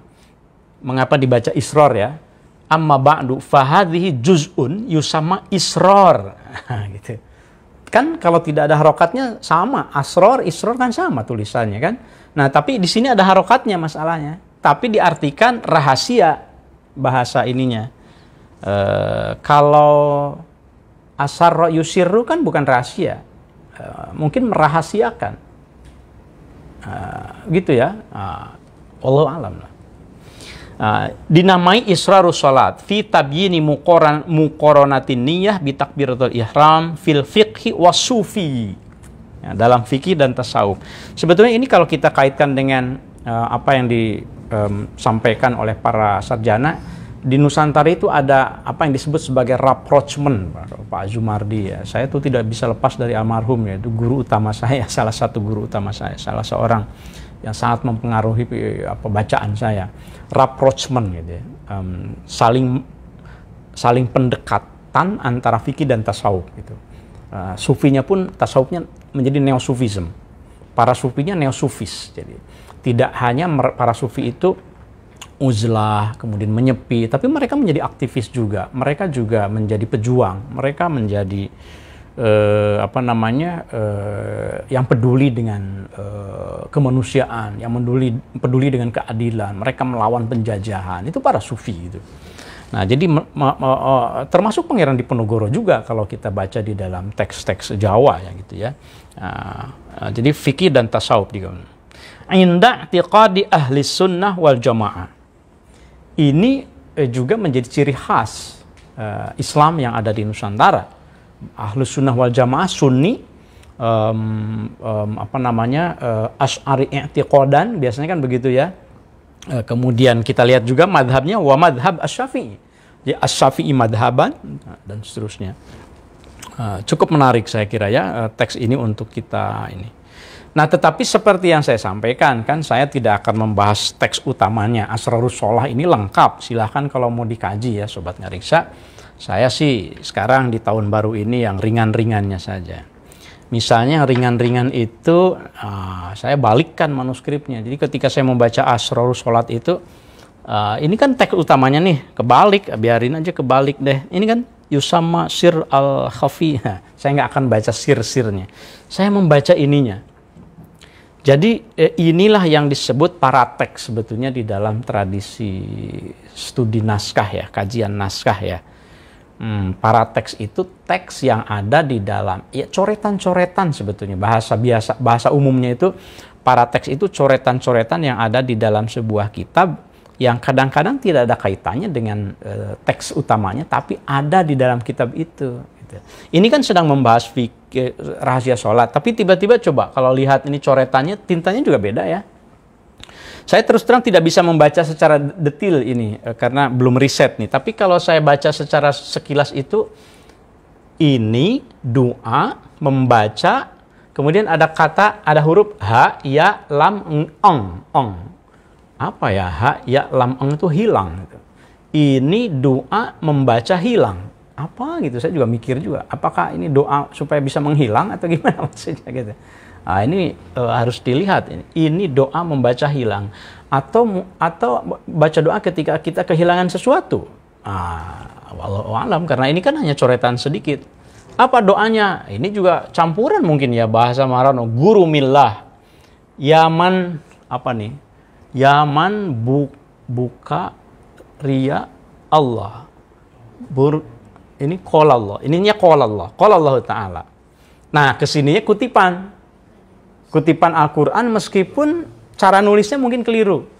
Mengapa dibaca isror ya? Amma ba'du fahadhihi juz'un yusamma isror. Gitu. Kan kalau tidak ada harokatnya sama, asror, isror kan sama tulisannya kan. Nah, tapi di sini ada harokatnya masalahnya. Tapi diartikan rahasia bahasa ininya. Kalau asarro yusirru kan bukan rahasia. Mungkin merahasiakan. Gitu ya. Wallahu a'lam lah. Dinamai israrus salat fi tabyini muqaranatin niyah bi takbiratul ihram fil fiqhi wasufi. Ya, dalam fikih dan tasawuf. Sebetulnya ini kalau kita kaitkan dengan apa yang disampaikan oleh para sarjana di Nusantara, itu ada apa yang disebut sebagai rapprochement, Pak Zumardi ya. Saya tuh tidak bisa lepas dari almarhum ya, itu guru utama saya, salah satu guru utama saya, salah seorang yang sangat mempengaruhi bacaan saya. Rapprochement gitu ya. Saling pendekatan antara fikih dan tasawuf gitu. Sufinya pun, tasawufnya menjadi neosufism. Para sufinya neosufis. Jadi tidak hanya para sufi itu uzlah, kemudian menyepi, tapi mereka menjadi aktivis juga. Mereka juga menjadi pejuang. Mereka menjadi yang peduli dengan kemanusiaan, yang peduli dengan keadilan. Mereka melawan penjajahan. Itu para sufi gitu. Nah, jadi termasuk Pangeran Diponegoro juga kalau kita baca di dalam teks-teks Jawa ya gitu ya. Jadi fikih dan tasawuf juga. Inda i'tiqadi ahli sunnah wal jamaah. Ini juga menjadi ciri khas Islam yang ada di Nusantara. Ahli sunnah wal jamaah Sunni, Asy'ari i'tiqadan biasanya kan begitu ya. Kemudian kita lihat juga madhabnya wa madhab Asy-Syafi'i. Jadi Asy-Syafi'i madhaban dan seterusnya. Cukup menarik saya kira ya teks ini untuk kita ini. Nah, tetapi seperti yang saya sampaikan kan saya tidak akan membahas teks utamanya. Asrarus Sholah ini lengkap. Silahkan kalau mau dikaji ya Sobat Ngariksa. Saya sih sekarang di tahun baru ini yang ringan-ringannya saja. Misalnya ringan-ringan itu saya balikkan manuskripnya. Jadi ketika saya membaca Asrarus Sholat itu, ini kan teks utamanya nih, kebalik, biarin aja kebalik deh. Ini kan Yusama Sir al-Khafi. Saya nggak akan baca sir-sirnya. Saya membaca ininya. Jadi inilah yang disebut parateks sebetulnya di dalam tradisi studi naskah ya, kajian naskah ya. Parateks itu teks yang ada di dalam ya coretan-coretan sebetulnya bahasa umumnya itu parateks itu coretan-coretan yang ada di dalam sebuah kitab yang kadang-kadang tidak ada kaitannya dengan teks utamanya tapi ada di dalam kitab itu gitu. Ini kan sedang membahas rahasia sholat tapi tiba-tiba coba kalau lihat ini coretannya tintanya juga beda ya. Saya terus terang tidak bisa membaca secara detail ini karena belum riset nih. Tapi kalau saya baca secara sekilas itu, ini doa membaca, kemudian ada kata, ada huruf ha, ya, lam, ong, ong. Apa ya ha, ya, lam, ong itu hilang. Ini doa membaca hilang. Apa gitu? Saya juga mikir juga. Apakah ini doa supaya bisa menghilang atau gimana maksudnya gitu? Nah, ini harus dilihat. Ini doa membaca hilang atau baca doa ketika kita kehilangan sesuatu. Wallahu alam karena ini kan hanya coretan sedikit. Apa doanya? Ini juga campuran mungkin ya bahasa Marano. Guru millah. Yaman apa nih? Yaman buka ria Allah. Ini qala Allah. Ininya qala Allah. Qala Allah Ta'ala. Nah, kesininya kutipan Al-Quran meskipun cara nulisnya mungkin keliru.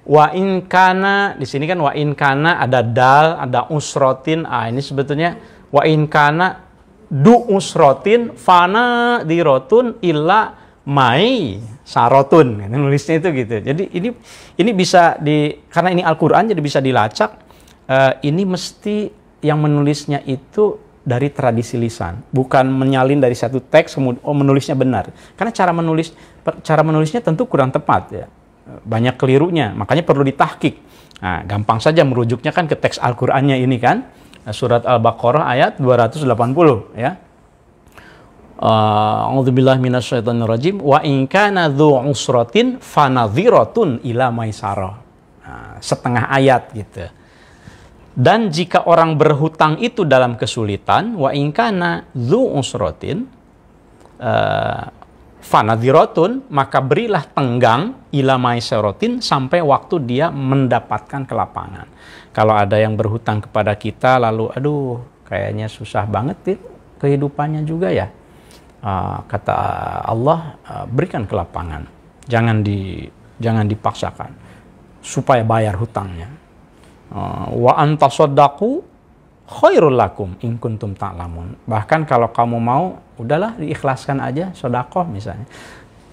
Wa in kana, di sini kan wa in kana ada dal, ada usrotin. Ini sebetulnya wa in kana du usrotin fana dirotun illa mai sarotun. Nulisnya itu gitu. Jadi ini bisa karena ini Al-Quran jadi bisa dilacak. Ini mesti yang menulisnya itu dari tradisi lisan, bukan menyalin dari satu teks kemudian menulisnya benar. Karena cara menulisnya tentu kurang tepat ya. Banyak kelirunya, makanya perlu ditahqiq. Nah, gampang saja merujuknya kan ke teks Al-Qur'annya ini kan. Surat Al-Baqarah ayat 280 ya. A'udzubillahi minasyaitonirrajim wa in kana dzu usratin fanadhiratun ila maisarah. Setengah ayat gitu. Dan jika orang berhutang itu dalam kesulitan, wa in kana dzu usratin fanadhiratun, maka berilah tenggang ila maisaratin sampai waktu dia mendapatkan kelapangan. Kalau ada yang berhutang kepada kita lalu aduh kayaknya susah banget kehidupannya juga ya. Kata Allah berikan kelapangan. Jangan dipaksakan supaya bayar hutangnya. Wa antasaddaqu khairul lakum in kuntum ta'lamun. Bahkan kalau kamu mau, udahlah diikhlaskan aja sedekah misalnya.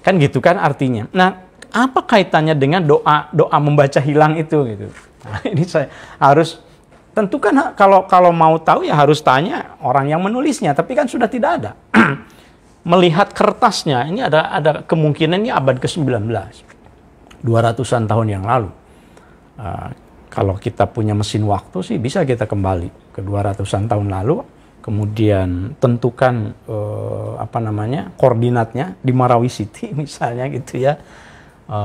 Kan gitu kan artinya. Nah, apa kaitannya dengan doa membaca hilang itu gitu. Nah, ini saya harus tentu kan kalau mau tahu ya harus tanya orang yang menulisnya, tapi kan sudah tidak ada. Melihat kertasnya, ini ada kemungkinan ini abad ke-19. 200-an tahun yang lalu. Kalau kita punya mesin waktu sih bisa kita kembali ke 200-an tahun lalu, kemudian tentukan koordinatnya di Marawi City misalnya gitu ya.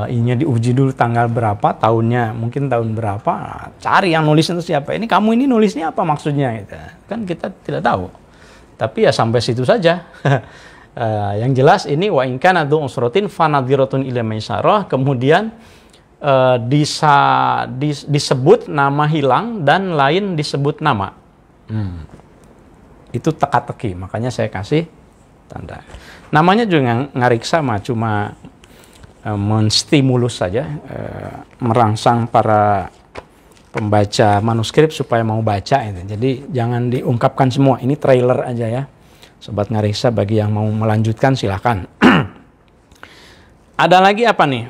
Ininya diuji dulu tanggal berapa, tahunnya mungkin tahun berapa, cari yang nulis itu siapa. Ini kamu ini nulisnya apa maksudnya gitu. Kan kita tidak tahu. Tapi ya sampai situ saja. Yang jelas ini wa in kana dzu usratin fanadhiratun ila maisarah, kemudian disebut nama hilang dan lain disebut nama. Itu teka-teki, makanya saya kasih tanda. Namanya juga ngariksa mah cuma menstimulus saja, merangsang para pembaca manuskrip supaya mau baca itu. Jadi jangan diungkapkan semua, ini trailer aja ya. Sobat Ngariksa, bagi yang mau melanjutkan silahkan. Ada lagi apa nih?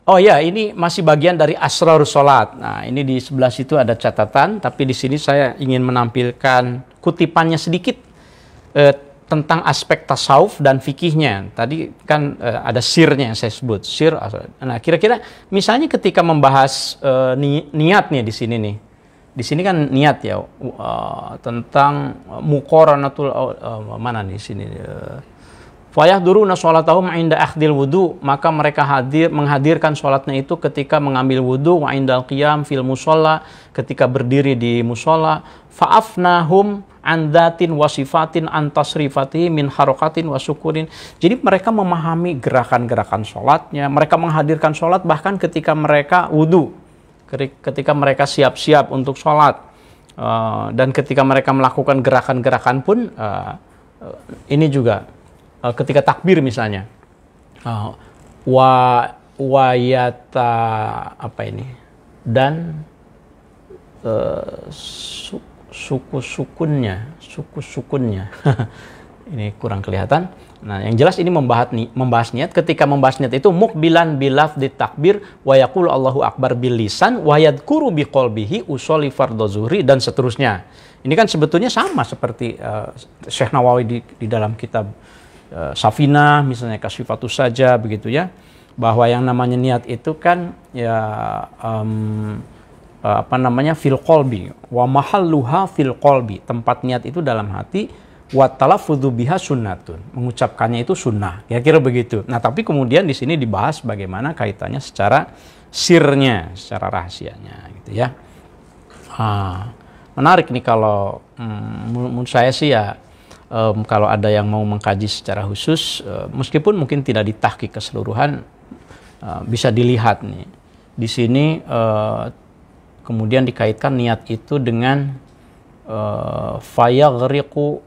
Oh ya, ini masih bagian dari Asrarus Sholat. Nah, ini di sebelah situ ada catatan, tapi di sini saya ingin menampilkan kutipannya sedikit tentang aspek tasawuf dan fikihnya. Tadi kan ada sirnya yang saya sebut, sir. Nah, kira-kira misalnya ketika membahas niatnya di sini nih. Di sini kan niat ya, tentang muqaranatul mana nih sini. Fayahduruna sholatahum inda akhdil wudu, maka mereka menghadirkan sholatnya itu ketika mengambil wudu, wa indal qiyam fil musolla, ketika berdiri di musola, fa'afnahum an dhatin wa sifatin an tasrifatihi min harokatin wa syukurin. Jadi mereka memahami gerakan-gerakan sholatnya, mereka menghadirkan sholat bahkan ketika mereka wudu, ketika mereka siap-siap untuk sholat, dan ketika mereka melakukan gerakan-gerakan pun ini juga ketika takbir misalnya, wayata apa ini, dan suku-sukunnya ini kurang kelihatan. Nah, yang jelas ini membahas niat. Ketika membahas niat itu mukbilan bilafdzi takbir wa yaqulu Allahu akbar bil lisan wa yadhkuru biqalbihi usolli fardhu zuhri, dan seterusnya. Ini kan sebetulnya sama seperti Syekh Nawawi di dalam kitab Safinah misalnya, Kasyifatus saja begitu ya, bahwa yang namanya niat itu kan ya fil qalbi wa mahalluha fil qalbi, tempat niat itu dalam hati, wa talaffudzu biha sunnatun, mengucapkannya itu sunnah, kira-kira begitu. Nah, tapi kemudian di sini dibahas bagaimana kaitannya secara sirnya, secara rahasianya gitu ya. Menarik nih kalau menurut saya sih ya. Kalau ada yang mau mengkaji secara khusus, meskipun mungkin tidak ditahqiq keseluruhan, bisa dilihat nih. Di sini kemudian dikaitkan niat itu dengan fayaghriqu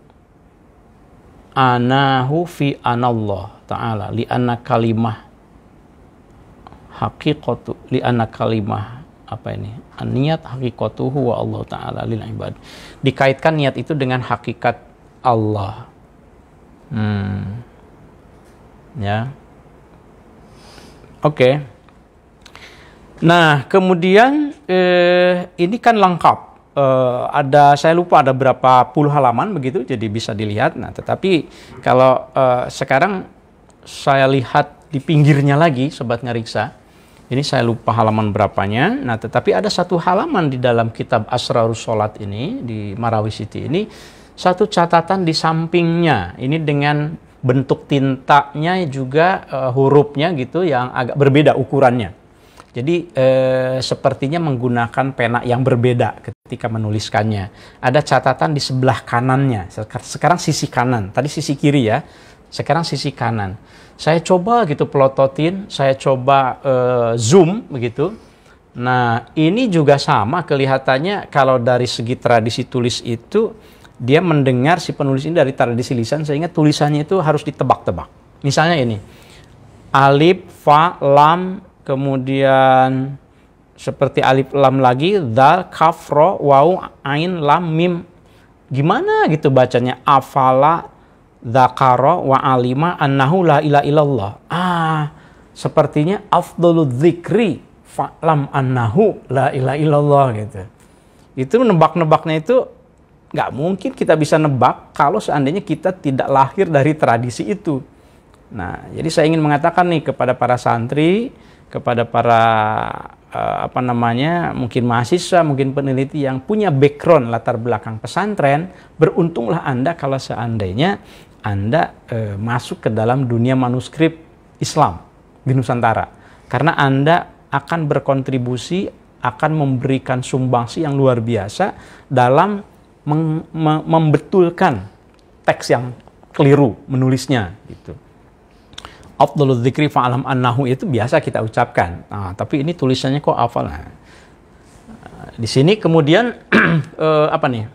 anahu fi anallah ta'ala li anna kalimah haqiqatu li anna kalimah apa ini? Niat haqiqatuhu wa Allah ta'ala lil ibad. Dikaitkan niat itu dengan hakikat Allah. Ya. Oke. Nah, kemudian ini kan lengkap. Saya lupa ada berapa puluh halaman begitu, jadi bisa dilihat. Nah, tetapi kalau sekarang saya lihat di pinggirnya lagi, Sobat Ngariksa, ini saya lupa halaman berapanya. Nah, tetapi ada satu halaman di dalam kitab Asrarus Sholat ini, di Marawi City ini, satu catatan di sampingnya, ini dengan bentuk tintanya juga hurufnya gitu yang agak berbeda ukurannya. Jadi sepertinya menggunakan pena yang berbeda ketika menuliskannya. Ada catatan di sebelah kanannya. Sekarang sisi kanan, tadi sisi kiri ya. Sekarang sisi kanan. Saya coba gitu pelototin, saya coba zoom begitu. Nah, ini juga sama kelihatannya kalau dari segi tradisi tulis itu, dia mendengar si penulis ini dari tradisi lisan, sehingga tulisannya itu harus ditebak-tebak. Misalnya ini, alif, fa, lam, kemudian seperti alif, lam lagi, dal, kaf, ro, waw, ain, lam, mim. Gimana gitu bacanya? Afala, dzakara, wa alima, annahu la ilaha illallah. Sepertinya afdhalu dzikri, fa'lam annahu la ilaha illallah gitu. Itu nebak-nebaknya itu nggak mungkin kita bisa nebak kalau seandainya kita tidak lahir dari tradisi itu. Nah, jadi saya ingin mengatakan nih kepada para santri, kepada para mungkin mahasiswa, mungkin peneliti yang punya background latar belakang pesantren, beruntunglah Anda kalau seandainya Anda masuk ke dalam dunia manuskrip Islam di Nusantara. Karena Anda akan berkontribusi, akan memberikan sumbangsi yang luar biasa dalam membetulkan teks yang keliru menulisnya gitu. afdhalul dzikri fa'lam annahu itu biasa kita ucapkan. Nah, tapi ini tulisannya kok hafal. Nah, di sini kemudian apa nih?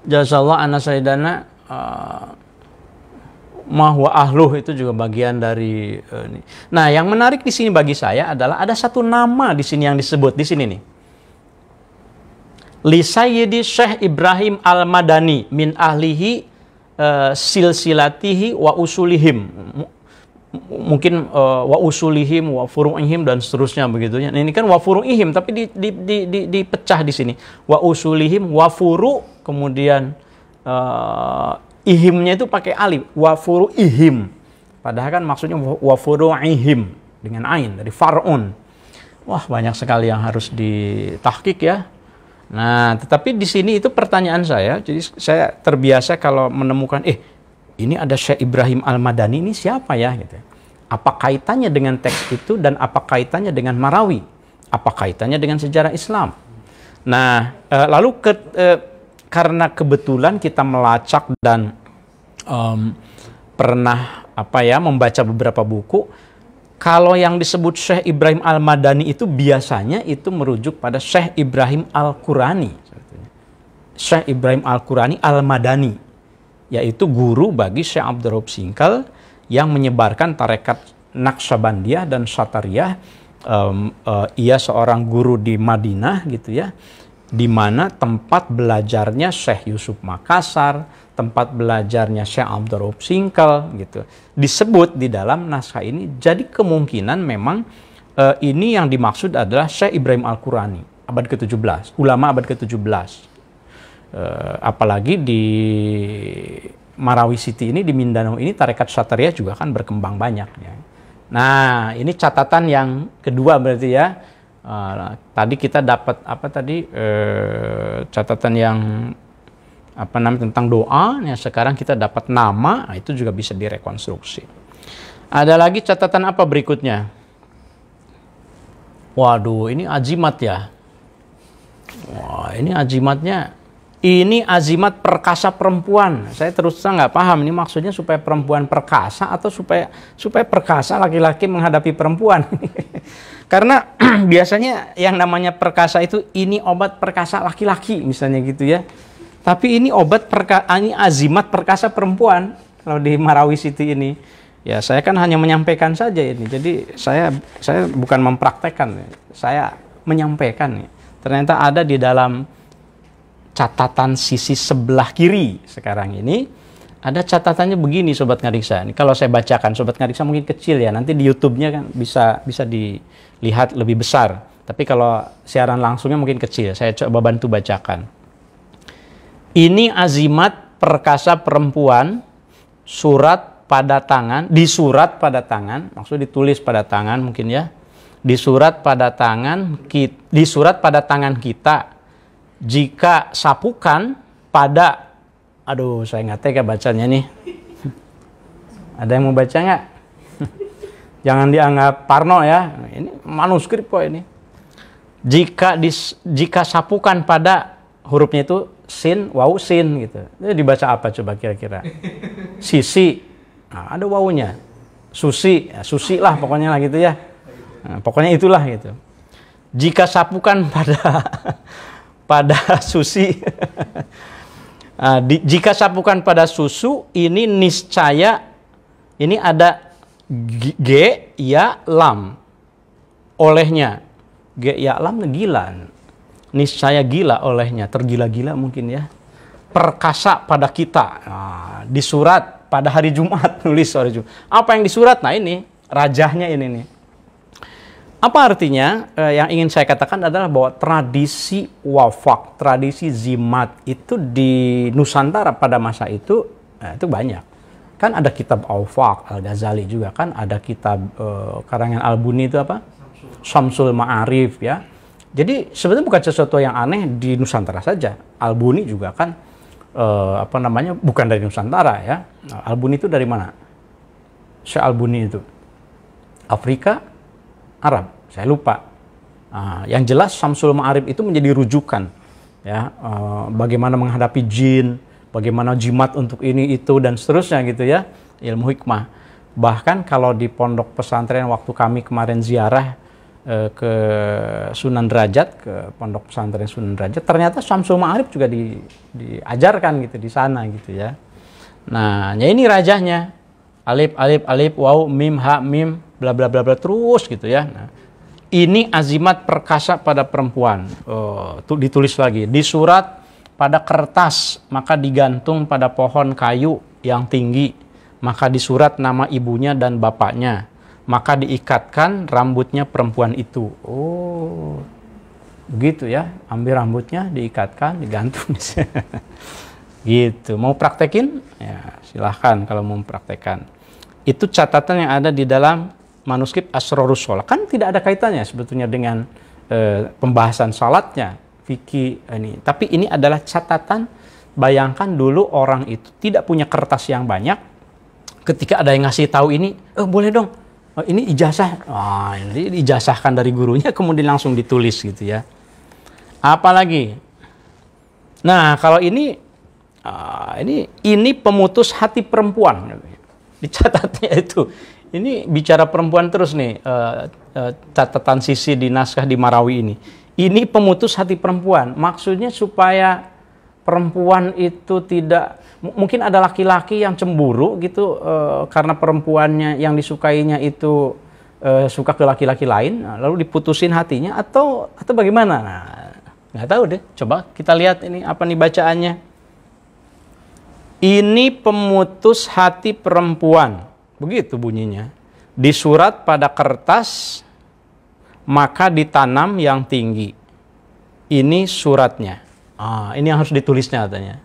Jazallah ana sayyidana mahwa ahluh itu juga bagian dari ini. Nah, yang menarik di sini bagi saya adalah ada satu nama di sini yang disebut di sini nih. Li Sayyidi Syekh Ibrahim Al-Madani min ahlihi silsilatihi wa usulihim. Mungkin wa usulihim wa furu'ihim dan seterusnya begitu ya. Nah, ini kan wa furu'ihim tapi dipecah di sini. Wa usulihim wa furu, kemudian ihimnya itu pakai alif, wa furu'ihim. Padahal kan maksudnya wa furu'ihim dengan ain dari far'un. Wah, banyak sekali yang harus ditahqiq ya. Nah, tetapi di sini itu pertanyaan saya. Jadi saya terbiasa kalau menemukan ini ada Syekh Ibrahim Al-Madani, ini siapa ya gitu. Apa kaitannya dengan teks itu dan apa kaitannya dengan Marawi? Apa kaitannya dengan sejarah Islam? Nah, lalu karena kebetulan kita melacak dan pernah membaca beberapa buku, kalau yang disebut Syekh Ibrahim Al-Madani itu biasanya itu merujuk pada Syekh Ibrahim Al-Qurani. Syekh Ibrahim Al-Qurani Al-Madani, yaitu guru bagi Syekh Abdul Rauf Singkal yang menyebarkan tarekat Naqsyabandiyah dan Satariyah. Ia seorang guru di Madinah gitu ya, di mana tempat belajarnya Syekh Yusuf Makassar, tempat belajarnya Syekh Abdul Rauf Singkal gitu, disebut di dalam naskah ini. Jadi kemungkinan memang ini yang dimaksud adalah Syekh Ibrahim Al-Qurani, abad ke-17, ulama abad ke-17. Apalagi di Marawi City ini, di Mindanao ini, tarekat Satariyah juga kan berkembang banyak ya. Nah, ini catatan yang kedua berarti ya. Tadi kita dapat catatan yang tentang doa ya. Sekarang kita dapat nama, itu juga bisa direkonstruksi. Ada lagi catatan apa berikutnya? Waduh, ini azimat ya. Wah, ini azimatnya. Ini azimat perkasa perempuan. Saya terus terang nggak paham ini maksudnya supaya perempuan perkasa atau supaya perkasa laki-laki menghadapi perempuan. Karena biasanya yang namanya perkasa itu ini obat perkasa laki-laki misalnya gitu ya. Tapi ini ini azimat perkasa perempuan kalau di Marawi City ini. Ya, saya kan hanya menyampaikan saja ini. Jadi saya bukan mempraktekkan, saya menyampaikan. Ternyata ada di dalam catatan sisi sebelah kiri sekarang ini, ada catatannya begini Sobat Ngariksa. Ini kalau saya bacakan, Sobat Ngariksa mungkin kecil ya, nanti di YouTube-nya kan bisa dilihat lebih besar. Tapi kalau siaran langsungnya mungkin kecil. Saya coba bantu bacakan. Ini azimat perkasa perempuan, disurat pada tangan, maksud ditulis pada tangan mungkin ya. Disurat pada tangan kita. Jika sapukan pada, aduh saya nggak tega bacanya nih. Ada yang mau baca nggak? Jangan dianggap parno ya. Ini manuskrip kok ini. Jika sapukan pada, hurufnya itu sin, waw, sin gitu. Ini dibaca apa coba kira-kira? Sisi, nah, ada wawunya. Susi, ya, susi lah pokoknya lah gitu ya. Nah, pokoknya itulah gitu. Jika sapukan pada susi. Jika sapukan pada susu, ini niscaya, ini ada g, ya, lam. Olehnya. G, ya, lam, gila. Niscaya gila olehnya. Tergila-gila mungkin ya. Perkasa pada kita. Nah, disurat pada hari Jumat. Nulis hari Jumat. Apa yang disurat? Nah ini, rajahnya ini nih. Apa artinya? Yang ingin saya katakan adalah bahwa tradisi wafak, tradisi zimat itu di Nusantara pada masa itu banyak. Kan ada kitab Awfaq, Al-Ghazali juga kan, ada kitab karangan Al-Buni itu apa? Syamsul Ma'arif ya. Jadi sebenarnya bukan sesuatu yang aneh di Nusantara saja. Al-Buni juga kan bukan dari Nusantara ya. Al-Buni itu dari mana? Syekh Al-Buni itu Afrika, Arab, saya lupa. Yang jelas Syamsul Ma'arif itu menjadi rujukan ya, bagaimana menghadapi jin, bagaimana jimat untuk ini, itu, dan seterusnya gitu ya, ilmu hikmah. Bahkan kalau di pondok pesantren waktu kami kemarin ziarah ke Sunan Derajat, ke pondok pesantren Sunan Derajat, ternyata Syamsul Ma'arif juga diajarkan gitu di sana gitu ya. Nah, ya ini rajahnya. Alif, alif, alif, waw, mim, ha, mim, bla bla bla bla terus gitu ya. Nah, ini azimat perkasa pada perempuan. Ditulis lagi di surat pada kertas, maka digantung pada pohon kayu yang tinggi, maka disurat nama ibunya dan bapaknya, maka diikatkan rambutnya perempuan itu. Oh, begitu ya. Ambil rambutnya, diikatkan, digantung. Gitu. Mau praktekin? Ya, silahkan kalau mau praktekkan. Itu catatan yang ada di dalam manuskrip Asrorus Shalah. Kan tidak ada kaitannya sebetulnya dengan pembahasan salatnya, fikih ini. Tapi ini adalah catatan. Bayangkan dulu orang itu tidak punya kertas yang banyak. Ketika ada yang ngasih tahu ini, boleh dong. Ini ijazah, ini ijazahkan dari gurunya, kemudian langsung ditulis gitu ya. Apalagi, nah kalau ini pemutus hati perempuan, dicatatnya itu. Ini bicara perempuan terus nih, catatan sisi di naskah di Marawi ini. Ini pemutus hati perempuan, maksudnya supaya perempuan itu tidak, mungkin ada laki-laki yang cemburu gitu karena perempuannya yang disukainya itu suka ke laki-laki lain, lalu diputusin hatinya atau bagaimana? Nah, nggak tahu deh. Coba kita lihat ini apa nih bacaannya. Ini pemutus hati perempuan, begitu bunyinya. Disurat pada kertas, maka ditanam yang tinggi. Ini suratnya. Ini yang harus ditulisnya katanya.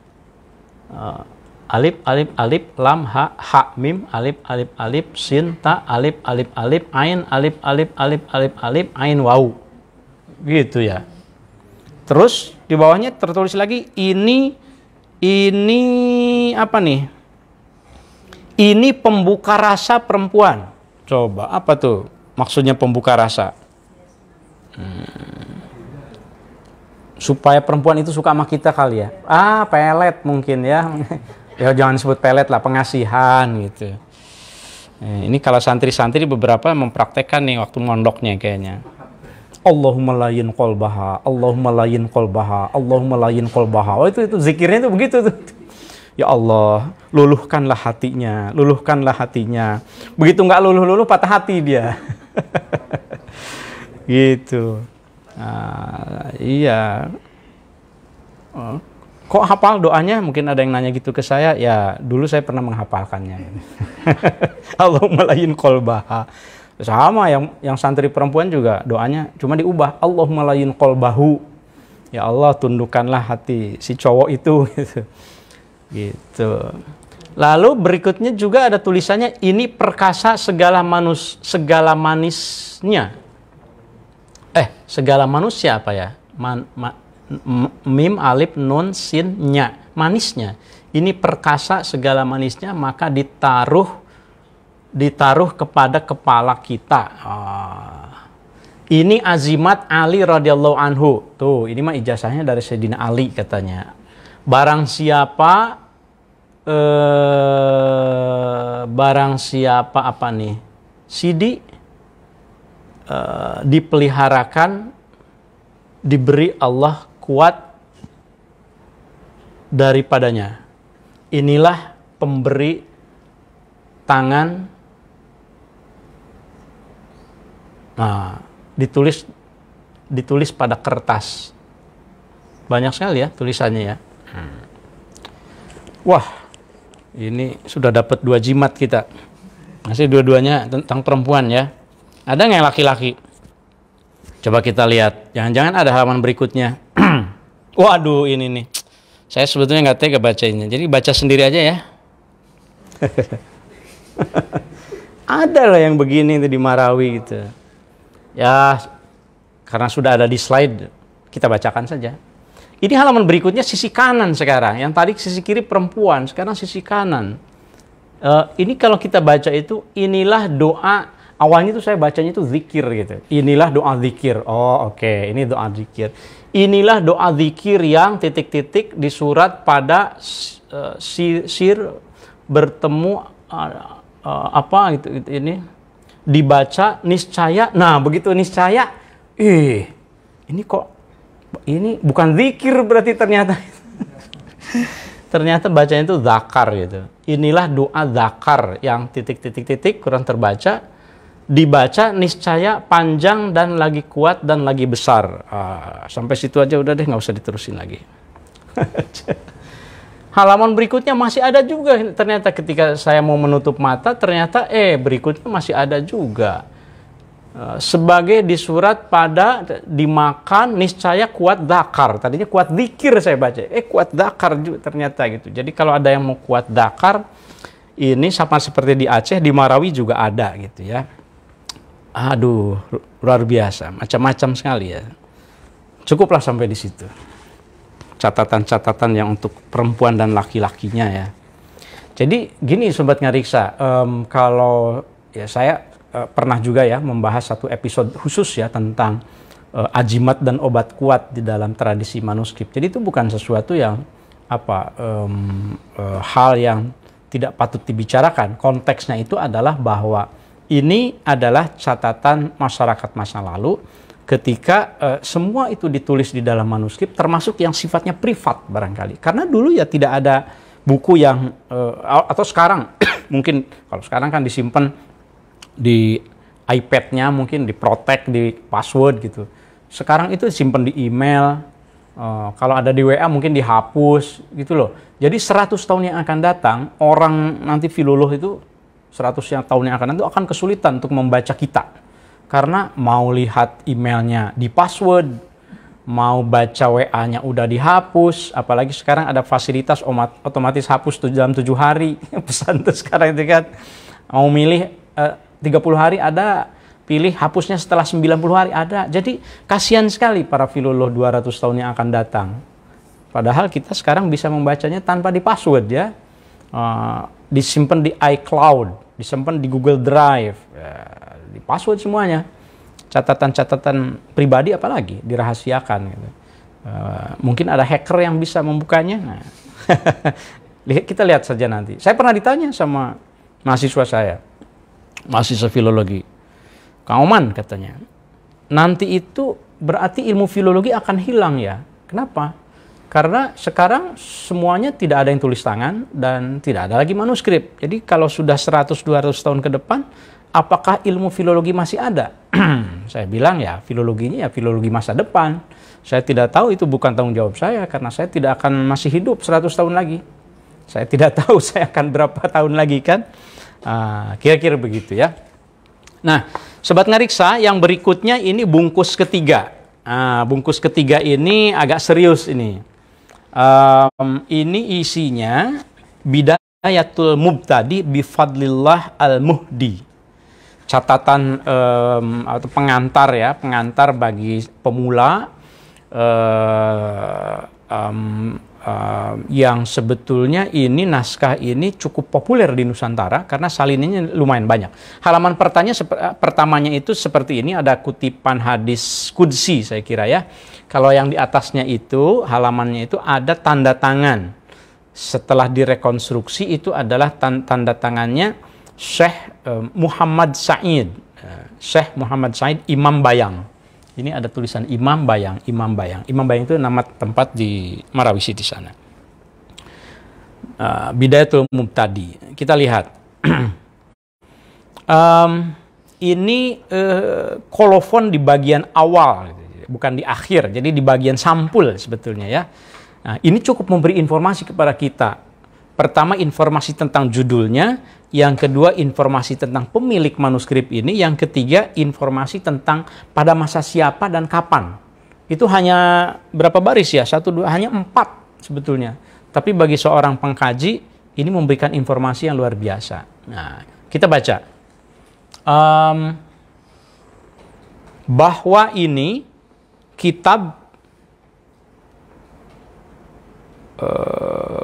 Alif, alif, alif, lam, ha, ha, mim, alif, alif, alif, sin, ta, alif, alif, alif, ain, alif, alif, alif, alif, alif, ain, waw. Gitu ya. Terus di bawahnya tertulis lagi, ini apa nih? Ini pembuka rasa perempuan. Coba, apa tuh maksudnya pembuka rasa? Supaya perempuan itu suka sama kita kali ya. Pelet mungkin ya. Ya jangan sebut pelet lah, pengasihan gitu. Ini kalau santri-santri beberapa mempraktekkan nih waktu mondoknya kayaknya. Allahumma layin qalbaha, Allahumma layin qalbaha, Allahumma layin qalbaha. Oh itu zikirnya itu begitu tuh. Ya Allah, luluhkanlah hatinya, luluhkanlah hatinya. Begitu nggak luluh-luluh patah hati dia. Gitu. Iya. Kok hafal doanya? Mungkin ada yang nanya gitu ke saya. Ya, dulu saya pernah menghafalkannya. Allahumma layin qalbaha. Sama yang santri perempuan juga doanya cuma diubah. Allahumma layin qalbahu. Ya Allah, tundukkanlah hati si cowok itu gitu. Lalu berikutnya juga ada tulisannya, ini perkasa segala manisnya. Segala manusia apa ya? Mim, alif, nun, sin, nya. Manisnya. Ini perkasa segala manisnya, maka ditaruh kepada kepala kita. Ini azimat Ali radhiyallahu anhu. Tuh, ini mah ijazahnya dari Sayyidina Ali katanya. Barang siapa apa nih? Sidi dipeliharakan, diberi Allah kuat daripadanya. Inilah pemberi tangan. Ditulis pada kertas. Banyak sekali ya tulisannya ya. Wah, ini sudah dapat 2 jimat kita. Masih dua-duanya tentang perempuan ya. Ada nggak yang laki-laki? Coba kita lihat. Jangan-jangan ada halaman berikutnya. Waduh, ini nih. Saya sebetulnya nggak tega bacanya. Jadi baca sendiri aja ya. Ada lah yang begini itu di Marawi gitu. Ya, karena sudah ada di slide, kita bacakan saja. Ini halaman berikutnya sisi kanan sekarang. Yang tadi sisi kiri perempuan, sekarang sisi kanan. Ini kalau kita baca itu, inilah doa. Awalnya itu saya bacanya itu zikir gitu. Inilah doa zikir. Oh oke, ini doa zikir. Inilah doa zikir yang titik-titik di surat pada sir bertemu apa gitu, ini dibaca niscaya. Nah, begitu niscaya, ini kok ini bukan zikir berarti ternyata. Ternyata bacanya itu zakar gitu. Inilah doa zakar yang titik-titik-titik kurang terbaca, dibaca niscaya panjang dan lagi kuat dan lagi besar. Sampai situ aja udah deh, nggak usah diterusin lagi. Halaman berikutnya masih ada juga ternyata ketika saya mau menutup mata, ternyata berikutnya masih ada juga. Sebagai di surat pada dimakan niscaya kuat zakar. Tadinya kuat zikir saya baca. Kuat zakar juga ternyata gitu. Jadi kalau ada yang mau kuat zakar, ini sama seperti di Aceh, di Marawi juga ada gitu ya. Aduh, luar biasa, macam-macam sekali ya. Cukuplah sampai di situ. Catatan-catatan yang untuk perempuan dan laki-lakinya ya. Jadi gini Sobat Ngariksa, kalau ya saya pernah juga ya membahas satu episode khusus ya tentang ajimat dan obat kuat di dalam tradisi manuskrip. Jadi itu bukan sesuatu yang hal yang tidak patut dibicarakan. Konteksnya itu adalah bahwa ini adalah catatan masyarakat masa lalu ketika semua itu ditulis di dalam manuskrip, termasuk yang sifatnya privat barangkali. Karena dulu ya tidak ada buku yang atau sekarang mungkin kalau sekarang kan disimpan di iPad-nya, mungkin di-protect, di password gitu. Sekarang itu simpan di email, kalau ada di WA mungkin dihapus gitu loh. Jadi 100 tahun yang akan datang, orang nanti filoloh itu 100 tahun yang akan datang itu akan kesulitan untuk membaca kita. Karena mau lihat emailnya di password, mau baca WA-nya udah dihapus, apalagi sekarang ada fasilitas otomatis hapus dalam 7 hari. Pesan tuh sekarang itu kan, mau milih 30 hari ada, pilih hapusnya setelah 90 hari ada. Jadi kasihan sekali para filoloh 200 tahun yang akan datang. Padahal kita sekarang bisa membacanya tanpa di password ya. Disimpan di iCloud, disimpan di Google Drive, di password semuanya. Catatan-catatan pribadi apalagi dirahasiakan gitu. Mungkin ada hacker yang bisa membukanya. Nah. Kita lihat saja nanti. Saya pernah ditanya sama mahasiswa saya, mahasiswa filologi, Kang Oman katanya, nanti itu berarti ilmu filologi akan hilang ya. Kenapa? Karena sekarang semuanya tidak ada yang tulis tangan dan tidak ada lagi manuskrip. Jadi kalau sudah 100-200 tahun ke depan, apakah ilmu filologi masih ada? Saya bilang ya filologinya ya filologi masa depan. Saya tidak tahu, itu bukan tanggung jawab saya karena saya tidak akan masih hidup 100 tahun lagi. Saya tidak tahu saya akan berapa tahun lagi kan. Kira-kira begitu ya. Nah, Sobat Ngariksa, yang berikutnya ini bungkus ketiga. Bungkus ketiga ini agak serius ini. Ini isinya Bidayatul Mubtadi Bifadlillah Al-Muhdi. Catatan atau pengantar ya, pengantar bagi pemula yang sebetulnya ini naskah ini cukup populer di Nusantara karena salinannya lumayan banyak. Halaman pertamanya itu seperti ini, ada kutipan hadis qudsi saya kira ya. Kalau yang di atasnya itu halamannya itu ada tanda tangan. Setelah direkonstruksi itu adalah tanda tangannya Syekh Muhammad Said. Syekh Muhammad Said Imam Bayang. Ini ada tulisan Imam Bayang, Imam Bayang. Imam Bayang itu nama tempat di Marawi di sana. Bidayatul Mubtadi. Kita lihat. Ini kolofon di bagian awal, bukan di akhir. Jadi di bagian sampul sebetulnya ya. Nah, ini cukup memberi informasi kepada kita. Pertama, informasi tentang judulnya. Yang kedua, informasi tentang pemilik manuskrip ini. Yang ketiga, informasi tentang pada masa siapa dan kapan. Itu hanya berapa baris ya? 1, 2, hanya 4 sebetulnya. Tapi bagi seorang pengkaji, ini memberikan informasi yang luar biasa. Nah, kita baca. Bahwa ini kitab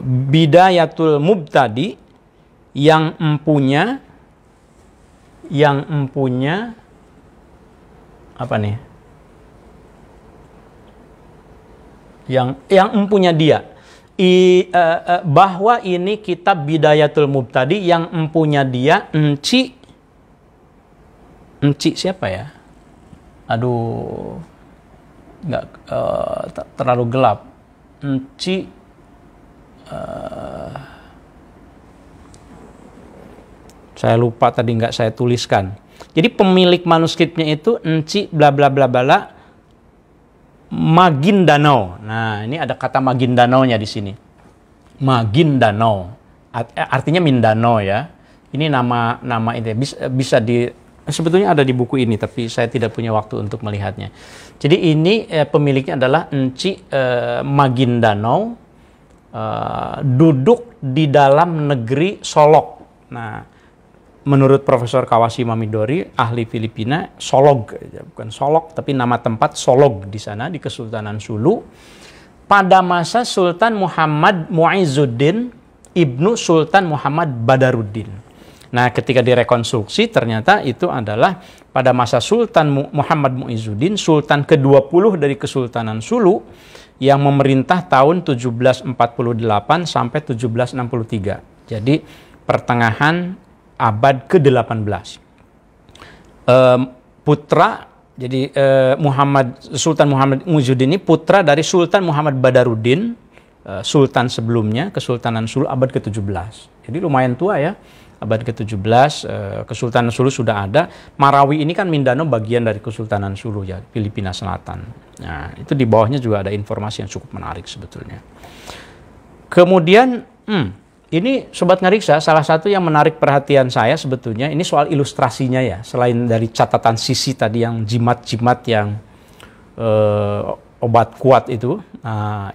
Bidayatul Mubtadi yang empunya apa nih? yang empunya dia. Bahwa ini kitab Bidayatul Mubtadi yang empunya dia Enci siapa ya? Aduh, nggak terlalu gelap. Enci saya lupa tadi nggak saya tuliskan. Jadi pemilik manuskripnya itu Enci bla bla bla bla Magindanao. Nah, ini ada kata Magindanao-nya di sini. Magindanao. Artinya Mindanao ya. Ini nama ini bisa di sebetulnya ada di buku ini tapi saya tidak punya waktu untuk melihatnya. Jadi ini pemiliknya adalah Enci Magindanao, duduk di dalam negeri Solok. Nah, menurut Profesor Kawashima Midori, ahli Filipina, Solog, bukan Solok, tapi nama tempat Solog di sana, di Kesultanan Sulu. Pada masa Sultan Muhammad Muizuddin, ibnu Sultan Muhammad Badaruddin. Nah, ketika direkonstruksi, ternyata itu adalah pada masa Sultan Muhammad Muizuddin, Sultan ke-20 dari Kesultanan Sulu, yang memerintah tahun 1748 sampai 1763. Jadi, pertengahan abad ke-18. Putra, jadi Sultan Muhammad Muizuddin ini putra dari Sultan Muhammad Badaruddin, sultan sebelumnya, Kesultanan Sulu abad ke-17. Jadi lumayan tua ya, abad ke-17, Kesultanan Sulu sudah ada. Marawi ini kan Mindanao bagian dari Kesultanan Sulu ya, Filipina Selatan. Nah, itu di bawahnya juga ada informasi yang cukup menarik sebetulnya. Kemudian, ini Sobat Ngariksa, salah satu yang menarik perhatian saya sebetulnya, ini soal ilustrasinya ya. Selain dari catatan sisi tadi yang jimat-jimat yang obat kuat itu,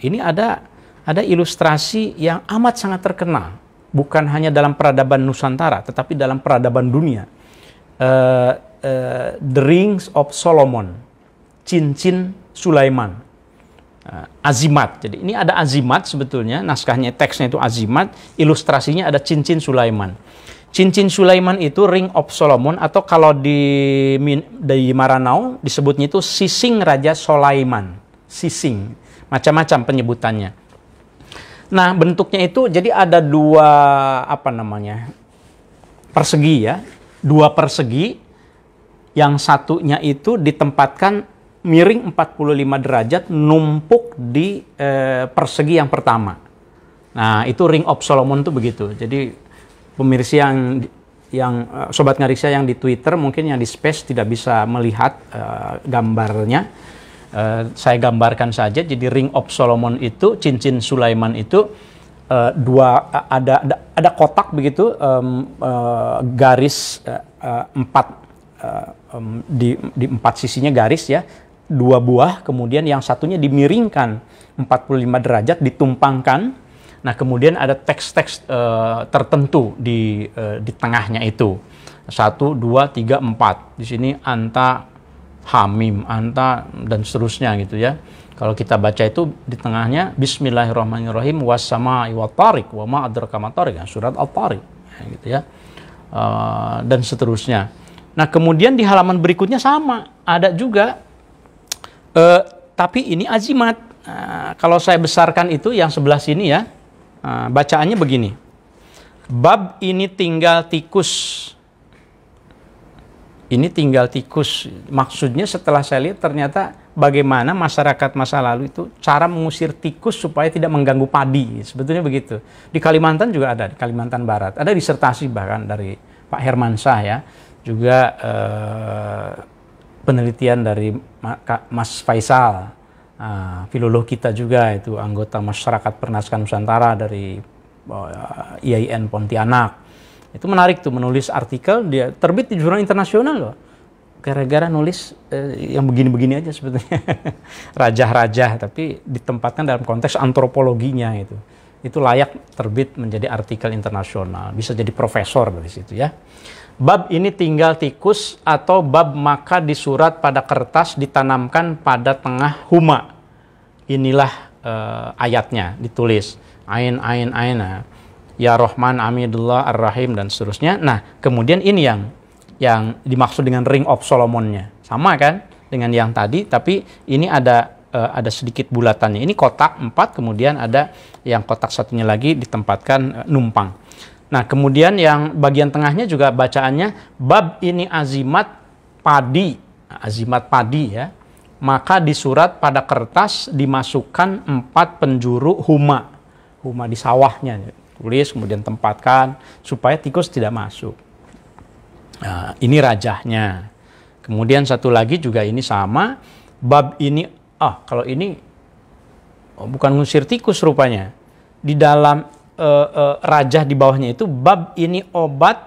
ini ada ilustrasi yang amat sangat terkenal. Bukan hanya dalam peradaban Nusantara, tetapi dalam peradaban dunia. The Rings of Solomon, cincin Sulaiman. Azimat. Jadi ini ada azimat sebetulnya, naskahnya, teksnya itu azimat, ilustrasinya ada cincin Sulaiman. Cincin Sulaiman itu Ring of Solomon, atau kalau di Maranao disebutnya itu Sising Raja Sulaiman. Sising, macam-macam penyebutannya. Nah, bentuknya itu jadi ada dua persegi ya, dua persegi, yang satunya itu ditempatkan miring 45 derajat, numpuk di persegi yang pertama. Nah, itu Ring of Solomon tuh begitu. Jadi pemirsa yang Sobat Ngariksa yang di Twitter, mungkin yang di Space tidak bisa melihat gambarnya. Saya gambarkan saja. Jadi Ring of Solomon itu, cincin Sulaiman itu ada kotak begitu, garis empat, di empat sisinya garis ya. 2 buah, kemudian yang satunya dimiringkan 45 derajat, ditumpangkan. Nah, kemudian ada teks-teks tertentu di tengahnya itu. 1, 2, 3, 4. Di sini Anta, Hamim, Anta, dan seterusnya gitu ya. Kalau kita baca itu di tengahnya Bismillahirrahmanirrahim, wassama'i wattariq, wa ma adraka ma tariq, surat Al-Tariq gitu ya. Dan seterusnya. Nah, kemudian di halaman berikutnya sama, ada juga tapi ini azimat. Kalau saya besarkan itu yang sebelah sini ya, bacaannya begini. Bab ini tinggal tikus. Ini tinggal tikus. Maksudnya setelah saya lihat ternyata bagaimana masyarakat masa lalu itu cara mengusir tikus supaya tidak mengganggu padi. Sebetulnya begitu. Di Kalimantan juga ada, di Kalimantan Barat. Ada disertasi bahkan dari Pak Hermansyah ya. Juga penelitian dari Mas Faisal, filolog kita juga, itu anggota Masyarakat Pernaskahan Nusantara dari IAIN Pontianak. Itu menarik tuh, menulis artikel, dia terbit di jurnal internasional loh. Gara-gara nulis yang begini-begini aja sebetulnya. Rajah-rajah, tapi ditempatkan dalam konteks antropologinya itu. Itu layak terbit menjadi artikel internasional. Bisa jadi profesor dari situ ya. Bab ini tinggal tikus, atau bab maka disurat pada kertas ditanamkan pada tengah huma. Inilah ayatnya ditulis. Ain, ya Rahman, Amidullah, Ar-Rahim, dan seterusnya. Nah, kemudian ini yang dimaksud dengan Ring of Solomon-nya. Sama kan dengan yang tadi, tapi ini ada ada sedikit bulatannya. Ini kotak 4, kemudian ada yang kotak satunya lagi ditempatkan numpang. Nah, kemudian yang bagian tengahnya juga bacaannya bab ini azimat padi. Azimat padi ya. Maka disurat pada kertas dimasukkan 4 penjuru huma. Huma di sawahnya. Tulis kemudian tempatkan supaya tikus tidak masuk. Nah, ini rajahnya. Kemudian satu lagi juga ini sama. Bab ini, kalau ini bukan ngusir tikus rupanya. Di dalam rajah di bawahnya itu bab ini obat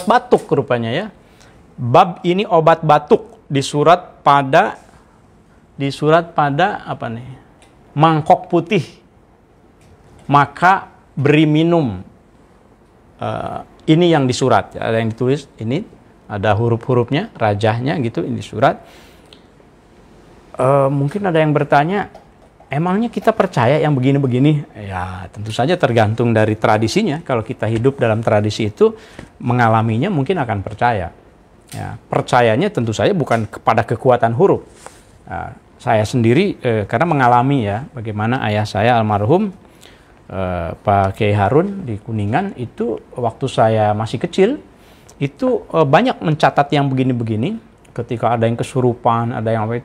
batuk rupanya ya. Bab ini obat batuk disurat pada apa nih? Mangkok putih. Maka beri minum. Ini yang disurat. Ada yang ditulis ini, ada huruf-hurufnya, rajahnya gitu, ini surat. Mungkin ada yang bertanya, emangnya kita percaya yang begini-begini? Ya, tentu saja tergantung dari tradisinya. Kalau kita hidup dalam tradisi itu, mengalaminya mungkin akan percaya. Ya, percayanya tentu saja bukan kepada kekuatan huruf. Saya sendiri karena mengalami ya, bagaimana ayah saya almarhum Pak Kiai Harun di Kuningan itu waktu saya masih kecil itu banyak mencatat yang begini-begini. Ketika ada yang kesurupan, ada yang apa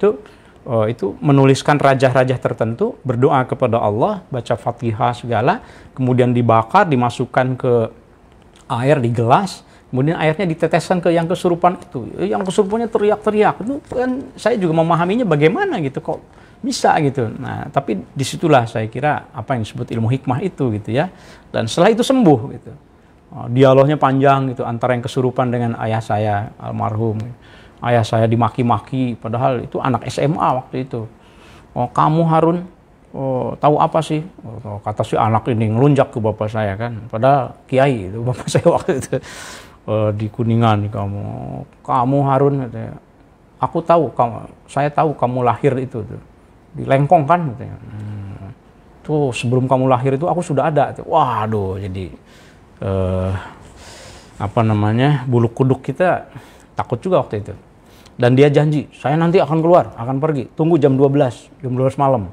itu menuliskan rajah-rajah tertentu, berdoa kepada Allah, baca Fatihah segala, kemudian dibakar, dimasukkan ke air di gelas, kemudian airnya diteteskan ke yang kesurupan itu. Yang kesurupannya teriak-teriak. Itu kan saya juga memahaminya bagaimana gitu, kok bisa gitu. Nah, tapi disitulah saya kira apa yang disebut ilmu hikmah itu gitu ya. Dan setelah itu sembuh gitu. Dialognya panjang gitu antara yang kesurupan dengan ayah saya almarhum. Ayah saya dimaki-maki, padahal itu anak SMA waktu itu. Kamu Harun, tahu apa sih? Kata si anak ini ngelunjak ke bapak saya kan. Padahal kiai itu bapak saya waktu itu. Di Kuningan kamu Harun, katanya, aku tahu saya tahu kamu lahir itu tuh, di Lengkong kan, katanya. Tuh sebelum kamu lahir itu aku sudah ada. Waduh, jadi bulu kuduk kita takut juga waktu itu. Dan dia janji, saya nanti akan keluar, akan pergi. Tunggu jam 12 malam.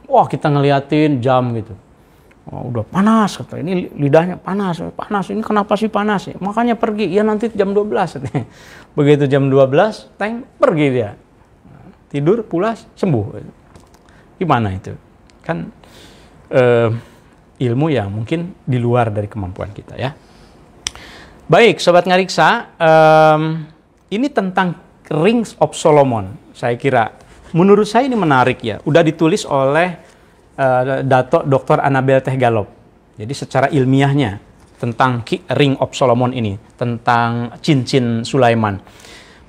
Wah, kita ngeliatin jam gitu. Udah panas, kata. Ini lidahnya panas. Ini kenapa sih panas? Makanya pergi, ya nanti jam 12. Begitu jam 12, pergi dia. Tidur, pulas, sembuh. Gimana itu? Kan ilmu yang mungkin di luar dari kemampuan kita ya. Baik, Sobat Ngariksa, ini tentang Rings of Solomon, saya kira. Menurut saya ini menarik ya. Udah ditulis oleh Dato Dr. Anabel Tehgalop. Jadi secara ilmiahnya tentang Ring of Solomon ini, tentang cincin Sulaiman.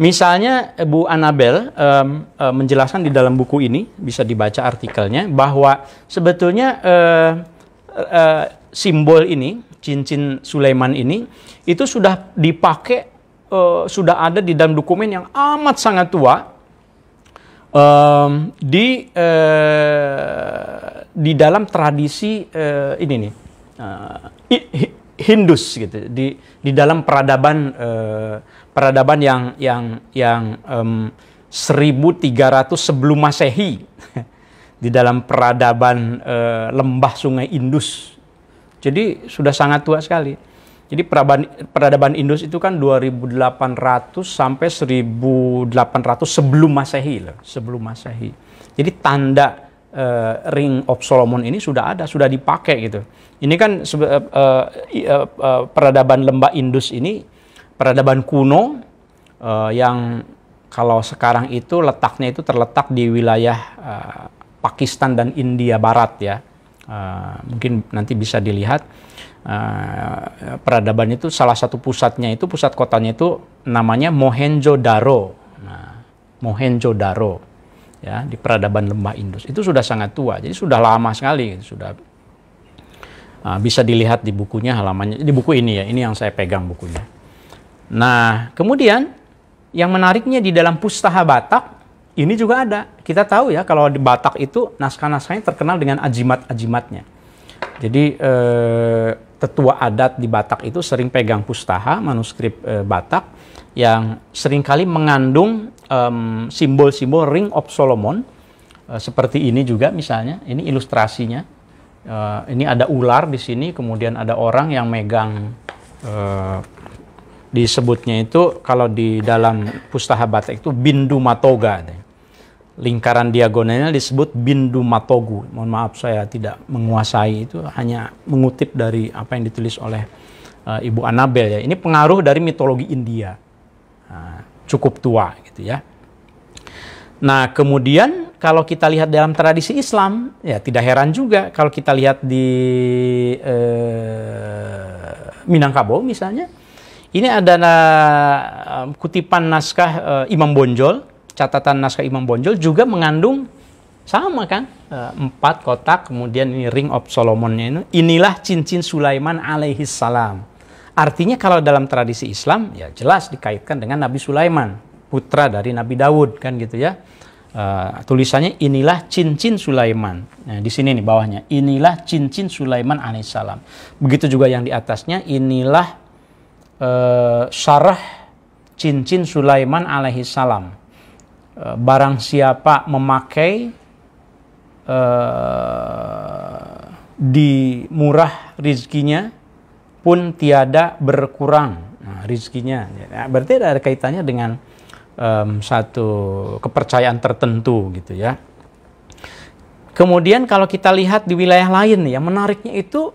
Misalnya Bu Anabel menjelaskan di dalam buku ini, bisa dibaca artikelnya, bahwa sebetulnya simbol ini, cincin Sulaiman ini, itu sudah dipakai, sudah ada di dalam dokumen yang amat sangat tua, di dalam tradisi ini nih, Hindus gitu, di dalam peradaban yang 1300 sebelum Masehi, di dalam peradaban lembah Sungai Indus. Jadi sudah sangat tua sekali. Jadi peradaban Indus itu kan 2800 sampai 1800 sebelum Masehi loh, sebelum Masehi. Jadi tanda Ring of Solomon ini sudah ada, sudah dipakai gitu. Ini kan peradaban lembah Indus ini peradaban kuno yang kalau sekarang itu letaknya itu terletak di wilayah Pakistan dan India Barat ya. Mungkin nanti bisa dilihat. Peradaban itu salah satu pusat kotanya itu namanya Mohenjo-daro. Mohenjo-daro ya, di peradaban lembah Indus. Itu sudah sangat tua. Jadi sudah lama sekali, sudah bisa dilihat di bukunya, halamannya di buku ini ya. Ini yang saya pegang bukunya. Nah, kemudian yang menariknya di dalam Pustaha Batak ini juga ada. Kita tahu ya kalau di Batak itu naskah-naskahnya terkenal dengan ajimat-ajimatnya. Jadi tetua adat di Batak itu sering pegang pustaha, manuskrip Batak, yang seringkali mengandung simbol-simbol Ring of Solomon. Seperti ini juga misalnya, ini ilustrasinya. Ini ada ular di sini, kemudian ada orang yang megang, disebutnya itu kalau di dalam Pustaha Batek itu bindu matoga. Lingkaran diagonalnya disebut bindu matogu. Mohon maaf saya tidak menguasai itu, hanya mengutip dari apa yang ditulis oleh Ibu Anabel ya. Ini pengaruh dari mitologi India. Cukup tua gitu ya. Nah, kemudian kalau kita lihat dalam tradisi Islam, ya tidak heran juga kalau kita lihat di Minangkabau misalnya. Ini ada kutipan naskah Imam Bonjol, catatan naskah Imam Bonjol juga mengandung sama kan, 4 kotak, kemudian ini Ring of Solomonnya ini, inilah cincin Sulaiman alaihi salam. Artinya kalau dalam tradisi Islam ya jelas dikaitkan dengan Nabi Sulaiman, putra dari Nabi Daud kan gitu ya. Tulisannya inilah cincin Sulaiman. Nah, di sini nih bawahnya, inilah cincin Sulaiman alaihissalam. Begitu juga yang di atasnya, inilah syarah cincin Sulaiman alaihissalam. Barang siapa memakai di murah rizkinya pun tiada berkurang. Nah, rizkinya. Nah, berarti ada kaitannya dengan satu kepercayaan tertentu gitu ya. Kemudian kalau kita lihat di wilayah lain yang menariknya itu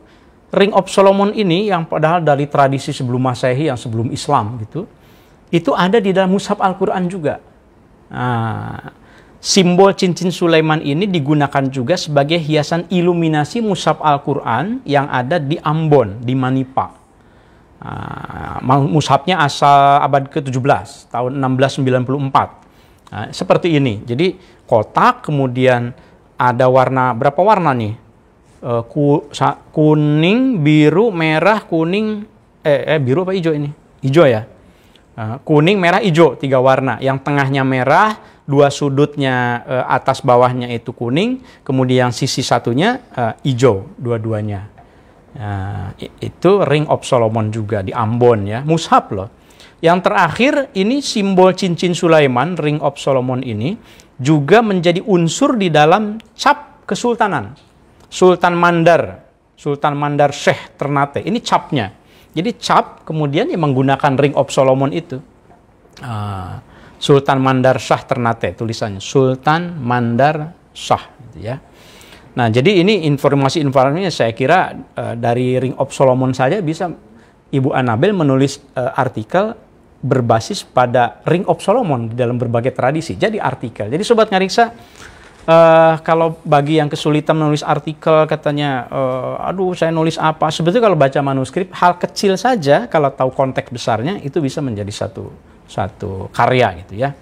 Ring of Solomon ini yang padahal dari tradisi sebelum Masehi, yang sebelum Islam gitu, itu ada di dalam mushaf Al-Quran juga. Nah, simbol cincin Sulaiman ini digunakan juga sebagai hiasan iluminasi mushaf Al-Quran yang ada di Ambon, di Manipa. Mushafnya asal abad ke-17 tahun 1694. Seperti ini. Jadi kotak, kemudian ada warna, berapa warna nih? Kuning, biru, merah, kuning, biru apa hijau ini? Hijau ya. Kuning, merah, hijau, 3 warna. Yang tengahnya merah, 2 sudutnya atas bawahnya itu kuning, kemudian sisi satunya hijau, dua-duanya. Nah, itu Ring of Solomon juga di Ambon ya, mushaf loh. Yang terakhir ini simbol cincin Sulaiman, Ring of Solomon ini juga menjadi unsur di dalam cap kesultanan. Sultan Mandar Syekh Ternate, ini capnya. Jadi cap kemudian yang menggunakan Ring of Solomon itu. Sultan Mandar Syah Ternate tulisannya, Sultan Mandar Syah gitu ya. Nah, jadi ini informasi-informasinya saya kira dari Ring of Solomon saja bisa Ibu Anabel menulis artikel berbasis pada Ring of Solomon dalam berbagai tradisi. Jadi artikel. Jadi Sobat Ngariksa, kalau bagi yang kesulitan menulis artikel katanya, aduh saya nulis apa? Sebetulnya kalau baca manuskrip, hal kecil saja kalau tahu konteks besarnya itu bisa menjadi satu karya gitu ya.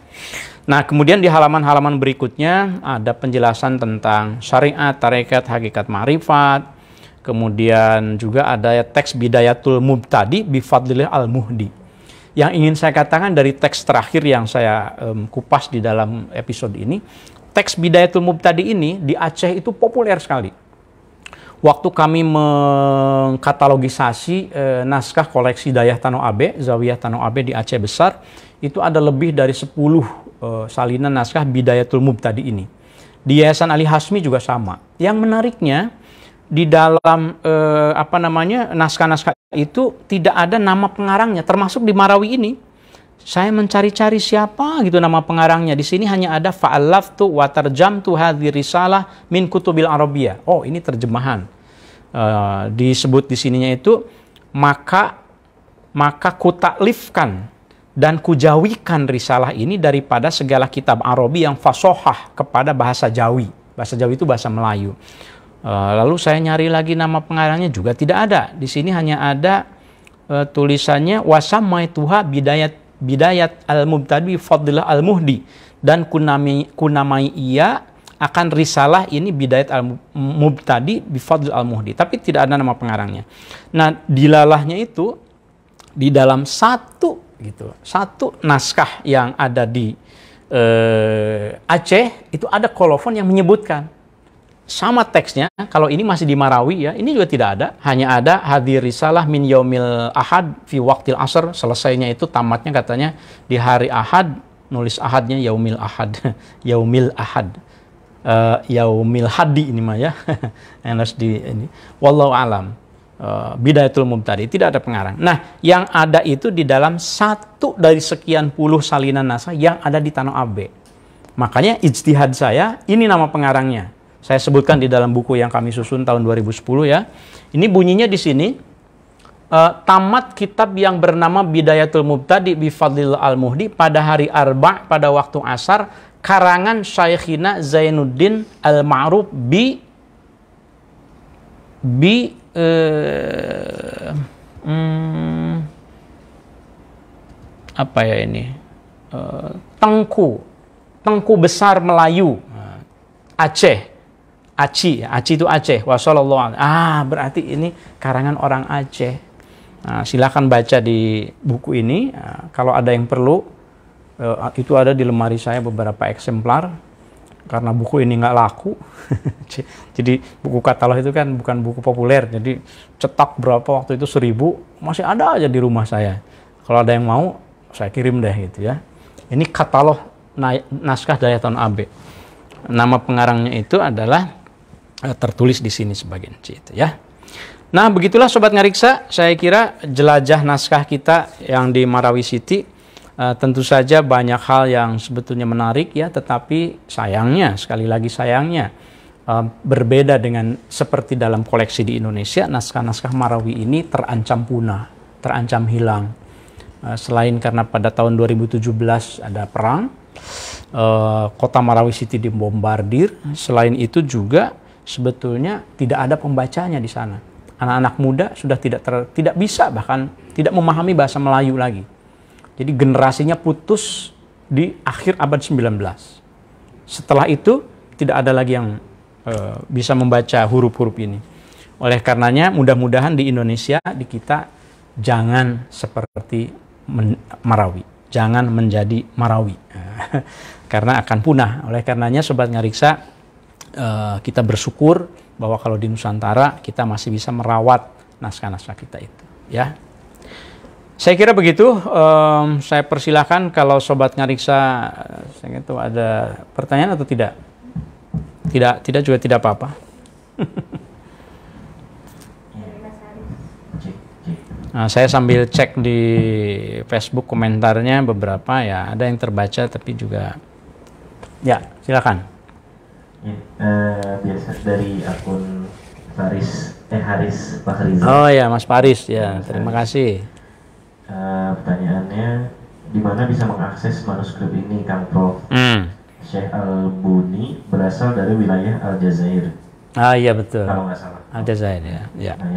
Nah, kemudian di halaman-halaman berikutnya ada penjelasan tentang syariat, tarekat, hakikat ma'rifat. Kemudian juga ada teks Bidayatul Mubtadi Bifadlillah Al-Muhdi. Yang ingin saya katakan dari teks terakhir yang saya kupas di dalam episode ini, teks Bidayatul Mubtadi ini di Aceh itu populer sekali. Waktu kami mengkatalogisasi naskah koleksi Dayah Tano Abe, Zawiyah Tano Abe di Aceh Besar, itu ada lebih dari 10 salinan naskah Bidayatul Mubtadi ini. Di Yayasan Ali Hasmi juga sama. Yang menariknya di dalam naskah-naskah itu tidak ada nama pengarangnya, termasuk di Marawi ini. Saya mencari-cari siapa gitu nama pengarangnya. Di sini hanya ada fa'allaftu wa tarjamtu hadhi risalah min kutubil Arabiyah. Oh, ini terjemahan. Disebut di sininya itu maka kutaklifkan dan kujawikan risalah ini daripada segala kitab Arabi yang fasohah kepada bahasa Jawi. Bahasa Jawi itu bahasa Melayu. Lalu saya nyari lagi nama pengarangnya juga tidak ada. Di sini hanya ada tulisannya wasamaituha bidayat al-mubtadi fadlilah al-muhdi, dan kunamai ia akan risalah ini bidayat al-mubtadi bifadl al-muhdi, tapi tidak ada nama pengarangnya. Nah, dilalahnya itu di dalam satu naskah yang ada di Aceh itu ada kolofon yang menyebutkan sama teksnya. Kalau ini masih di Marawi ya, ini juga tidak ada. Hanya ada hadir risalah min yaumil ahad fi waqtil asr. Selesainya itu tamatnya katanya di hari Ahad, nulis Ahadnya yaumil ahad. Yaumil ahad. Yaumil hadi ini mah ya. Yang di ini. Wallahu alam. Bidayatul Mubtadi, tidak ada pengarang. Nah, yang ada itu di dalam satu dari sekian puluh salinan naskah yang ada di Tanah Abe. Makanya ijtihad saya, ini nama pengarangnya. Saya sebutkan di dalam buku yang kami susun tahun 2010 ya. Ini bunyinya di sini, tamat kitab yang bernama Bidayatul Mubtadi bi Fadlil Al-Muhdi pada hari Arba' pada waktu asar, karangan Syekhina Zainuddin Al-Ma'ruf apa ya ini? Tengku Besar Melayu, Aceh. Aci itu Aceh. Wassallallahu. Berarti ini karangan orang Aceh. Nah, silakan baca di buku ini. Kalau ada yang perlu, itu ada di lemari saya beberapa eksemplar. Karena buku ini nggak laku. Jadi buku katalog itu kan bukan buku populer. Jadi cetak berapa waktu itu 1000, masih ada aja di rumah saya. Kalau ada yang mau, saya kirim deh gitu ya. Ini katalog naskah Dayaton Abe. Nama pengarangnya itu adalah tertulis di sini sebagian itu ya. Nah, begitulah Sobat Ngariksa, saya kira jelajah naskah kita yang di Marawi City. Tentu saja banyak hal yang sebetulnya menarik ya, tetapi sayangnya, sekali lagi sayangnya, berbeda dengan seperti dalam koleksi di Indonesia, naskah-naskah Marawi ini terancam punah, terancam hilang. Selain karena pada tahun 2017 ada perang, kota Marawi City dibombardir, selain itu juga sebetulnya tidak ada pembacanya di sana. Anak-anak muda sudah tidak bisa, bahkan tidak memahami bahasa Melayu lagi. Jadi generasinya putus di akhir abad 19. Setelah itu tidak ada lagi yang bisa membaca huruf-huruf ini. Oleh karenanya mudah-mudahan di Indonesia, di kita, jangan seperti Marawi. Jangan menjadi Marawi. Karena akan punah. Oleh karenanya Sobat Ngariksa, kita bersyukur bahwa kalau di Nusantara kita masih bisa merawat naskah-naskah kita itu. Ya. Saya kira begitu. Saya persilahkan kalau Sobat Ngariksa itu ada pertanyaan atau tidak? Tidak juga tidak apa-apa. Nah, saya sambil cek di Facebook komentarnya beberapa ya, ada yang terbaca tapi juga ya, silakan. Biasa dari akun Haris Fakhrizal. Oh ya, Mas Faris ya, terima kasih. Pertanyaannya, di mana bisa mengakses manuskrip ini, Kang Prof? Syekh Al-Buni berasal dari wilayah Aljazair. Iya betul. Kalau nggak salah. Aljazair ya.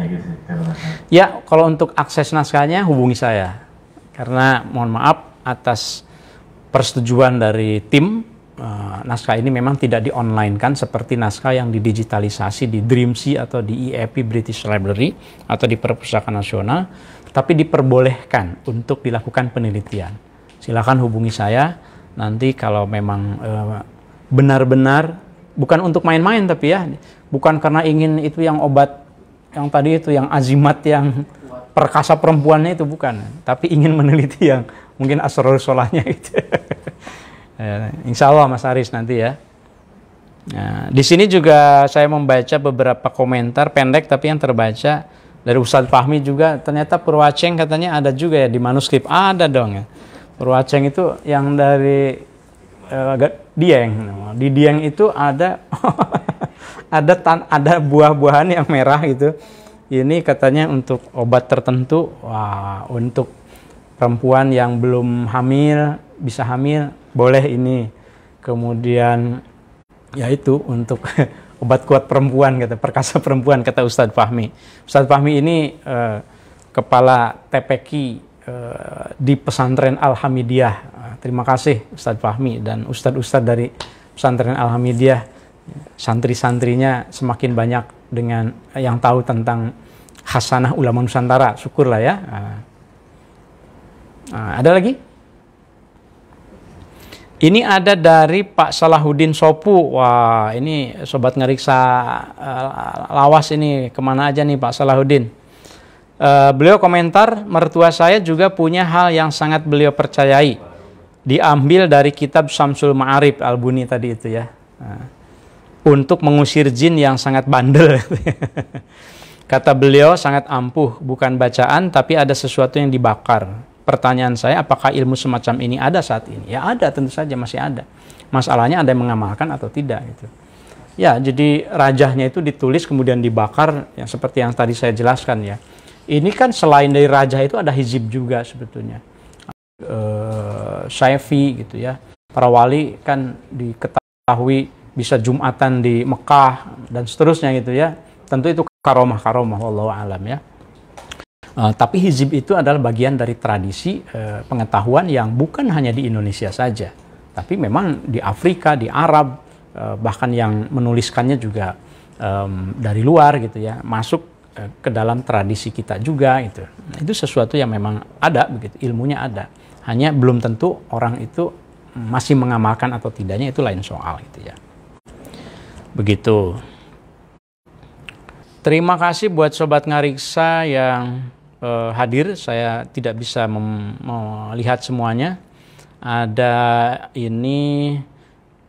Gitu, kalau nggak salah. Ya, kalau untuk akses naskahnya hubungi saya. Karena mohon maaf atas persetujuan dari tim, naskah ini memang tidak di-online-kan seperti naskah yang didigitalisasi di Dreamsea atau di IEP British Library atau di Perpustakaan Nasional, tapi diperbolehkan untuk dilakukan penelitian. Silakan hubungi saya nanti kalau memang benar-benar bukan untuk main-main, tapi ya bukan karena ingin itu yang obat yang tadi itu, yang azimat yang perkasa perempuannya itu bukan, tapi ingin meneliti yang mungkin asrarul sholahnya itu. Insya Allah Mas Aris nanti ya. Nah, di sini juga saya membaca beberapa komentar pendek tapi yang terbaca dari Ustadz Fahmi juga, ternyata Purwaceng katanya ada juga ya di manuskrip. Ada dong ya. Purwaceng itu yang dari Dieng. Di Dieng itu ada ada buah-buahan yang merah gitu. Ini katanya untuk obat tertentu. Wah, untuk perempuan yang belum hamil, bisa hamil, boleh ini. Kemudian ya itu untuk obat kuat perempuan, kata perkasa perempuan, kata Ustadz Fahmi. Ustadz Fahmi ini kepala TPQ di pesantren Al-Hamidiyah. Terima kasih Ustadz Fahmi dan ustadz-ustadz dari pesantren Al-Hamidiyah. Santri-santrinya semakin banyak dengan yang tahu tentang khasanah ulama Nusantara. Syukurlah ya. Ada lagi? Ini ada dari Pak Salahuddin Sopu. Wah, ini Sobat Ngariksa lawas ini. Kemana aja nih Pak Salahuddin? Beliau komentar, mertua saya juga punya hal yang sangat beliau percayai. Diambil dari kitab Syamsul Ma'arif, Al-Buni tadi itu ya. Untuk mengusir jin yang sangat bandel. Kata beliau sangat ampuh, bukan bacaan tapi ada sesuatu yang dibakar. Pertanyaan saya, apakah ilmu semacam ini ada saat ini? Ya ada, tentu saja masih ada. Masalahnya ada yang mengamalkan atau tidak gitu. Ya, jadi rajahnya itu ditulis kemudian dibakar, yang seperti yang tadi saya jelaskan ya. Ini kan selain dari rajah itu ada hizib juga sebetulnya. Syaifi gitu ya. Para wali kan diketahui bisa Jumatan di Mekah dan seterusnya gitu ya. Tentu itu karomah-karomah, wallahu alam ya. Tapi hizib itu adalah bagian dari tradisi pengetahuan yang bukan hanya di Indonesia saja, tapi memang di Afrika, di Arab, bahkan yang menuliskannya juga dari luar gitu ya, masuk ke dalam tradisi kita juga gitu. Itu sesuatu yang memang ada begitu, ilmunya ada. Hanya belum tentu orang itu masih mengamalkan atau tidaknya, itu lain soal gitu ya. Begitu. Terima kasih buat Sobat Ngariksa yang hadir. Saya tidak bisa melihat semuanya. Ada ini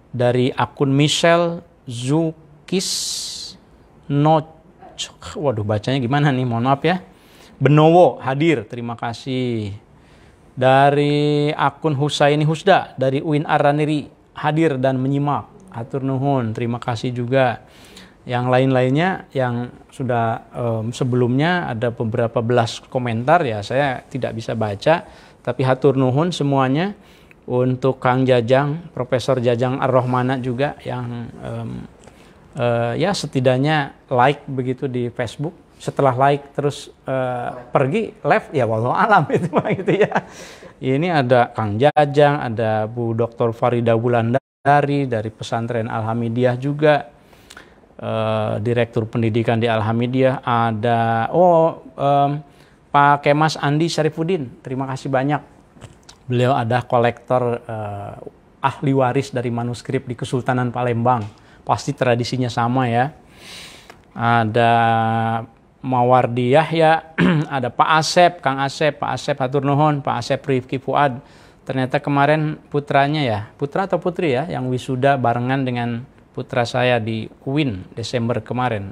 dari akun Michelle Zukis Noch. Waduh, bacanya gimana nih? Mohon maaf ya. Benowo hadir, terima kasih. Dari akun Husaini Husda dari UIN Araniri hadir dan menyimak. Atur nuhun, terima kasih juga. Yang lain-lainnya yang sudah sebelumnya ada beberapa belas komentar ya, saya tidak bisa baca, tapi hatur nuhun semuanya. Untuk Kang Jajang, Profesor Jajang Ar-Rahmana juga yang ya setidaknya like begitu di Facebook. Setelah like terus pergi live ya wallahu alam itu gitu ya. Ini ada Kang Jajang, ada Bu Dr. Farida Wulandari dari pesantren Al-Hamidiyah juga. Direktur pendidikan di Al-Hamidiyah, ada Pak Kemas Andi Syarifuddin, terima kasih banyak. Beliau ada kolektor ahli waris dari manuskrip di Kesultanan Palembang, pasti tradisinya sama ya. Ada Mawardi Yahya, ada Pak Asep, Kang Asep, Pak Asep hatur nuhun, Pak Asep Rifki Fuad. Ternyata kemarin putranya ya, putra atau putri ya, yang wisuda barengan dengan putra saya di UIN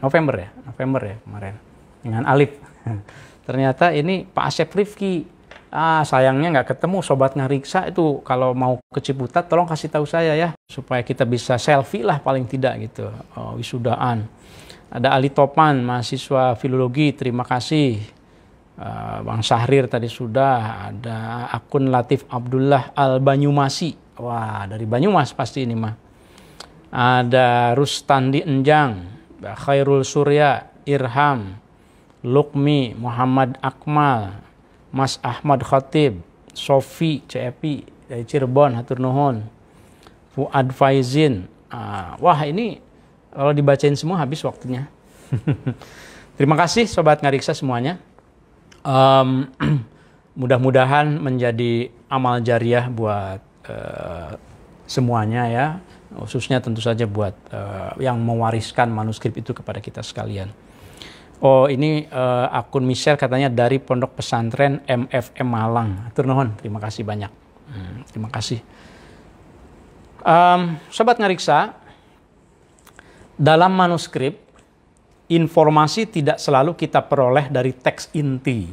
November ya kemarin dengan Alif. Ternyata ini Pak Asep Rifki. Sayangnya nggak ketemu Sobat Ngariksa itu, kalau mau ke Ciputat tolong kasih tahu saya ya, supaya kita bisa selfie lah paling tidak gitu. Wisudaan. Ada Ali Topan, mahasiswa filologi, terima kasih. Bang Syahrir tadi sudah. Ada akun Latif Abdullah Al Banyumasi. Wah, dari Banyumas pasti ini mah. Ada Rustandi Enjang, Khairul Surya, Irham, Lukmi, Muhammad Akmal, Mas Ahmad Khatib, Sofi CEPI dari Cirebon, hatur nuhun, Fuad Faizin. Wah ini kalau dibacain semua habis waktunya. Terima kasih Sobat Ngariksa semuanya. Mudah-mudahan menjadi amal jariah buat semuanya ya. Khususnya tentu saja buat yang mewariskan manuskrip itu kepada kita sekalian. Oh ini akun Michelle katanya dari Pondok Pesantren MFM Malang. Hatur nuhun, terima kasih banyak. Terima kasih. Sobat Ngariksa, dalam manuskrip informasi tidak selalu kita peroleh dari teks inti.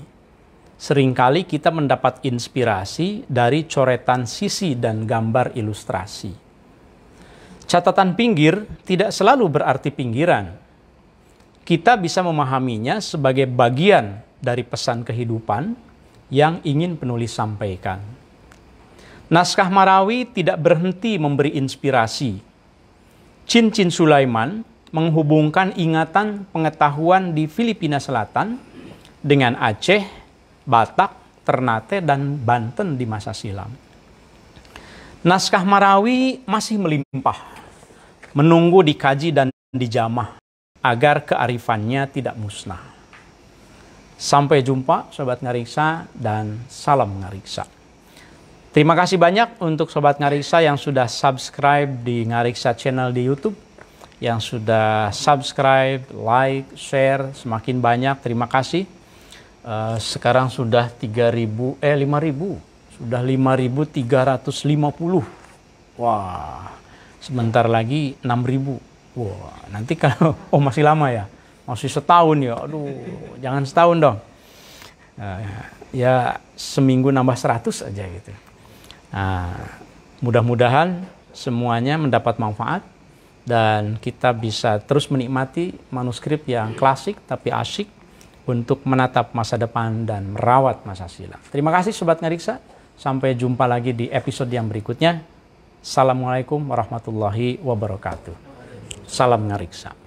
Seringkali kita mendapat inspirasi dari coretan sisi dan gambar ilustrasi. Catatan pinggir tidak selalu berarti pinggiran. Kita bisa memahaminya sebagai bagian dari pesan kehidupan yang ingin penulis sampaikan. Naskah Marawi tidak berhenti memberi inspirasi. Cincin Sulaiman menghubungkan ingatan pengetahuan di Filipina Selatan dengan Aceh, Batak, Ternate, dan Banten di masa silam. Naskah Marawi masih melimpah, menunggu dikaji dan dijamah agar kearifannya tidak musnah. Sampai jumpa Sobat Ngariksa dan salam Ngariksa. Terima kasih banyak untuk Sobat Ngariksa yang sudah subscribe di Ngariksa Channel di YouTube, yang sudah subscribe, like, share, semakin banyak. Terima kasih. Sekarang sudah 5.000, sudah 5.350. Wah, sebentar lagi 6.000. Wah, nanti kalau masih lama ya, masih setahun ya. Aduh, jangan setahun dong. Ya seminggu nambah 100 aja gitu. Nah, mudah-mudahan semuanya mendapat manfaat dan kita bisa terus menikmati manuskrip yang klasik tapi asyik untuk menatap masa depan dan merawat masa silam. Terima kasih Sobat Ngariksa. Sampai jumpa lagi di episode yang berikutnya. Assalamualaikum warahmatullahi wabarakatuh. Salam Ngariksa.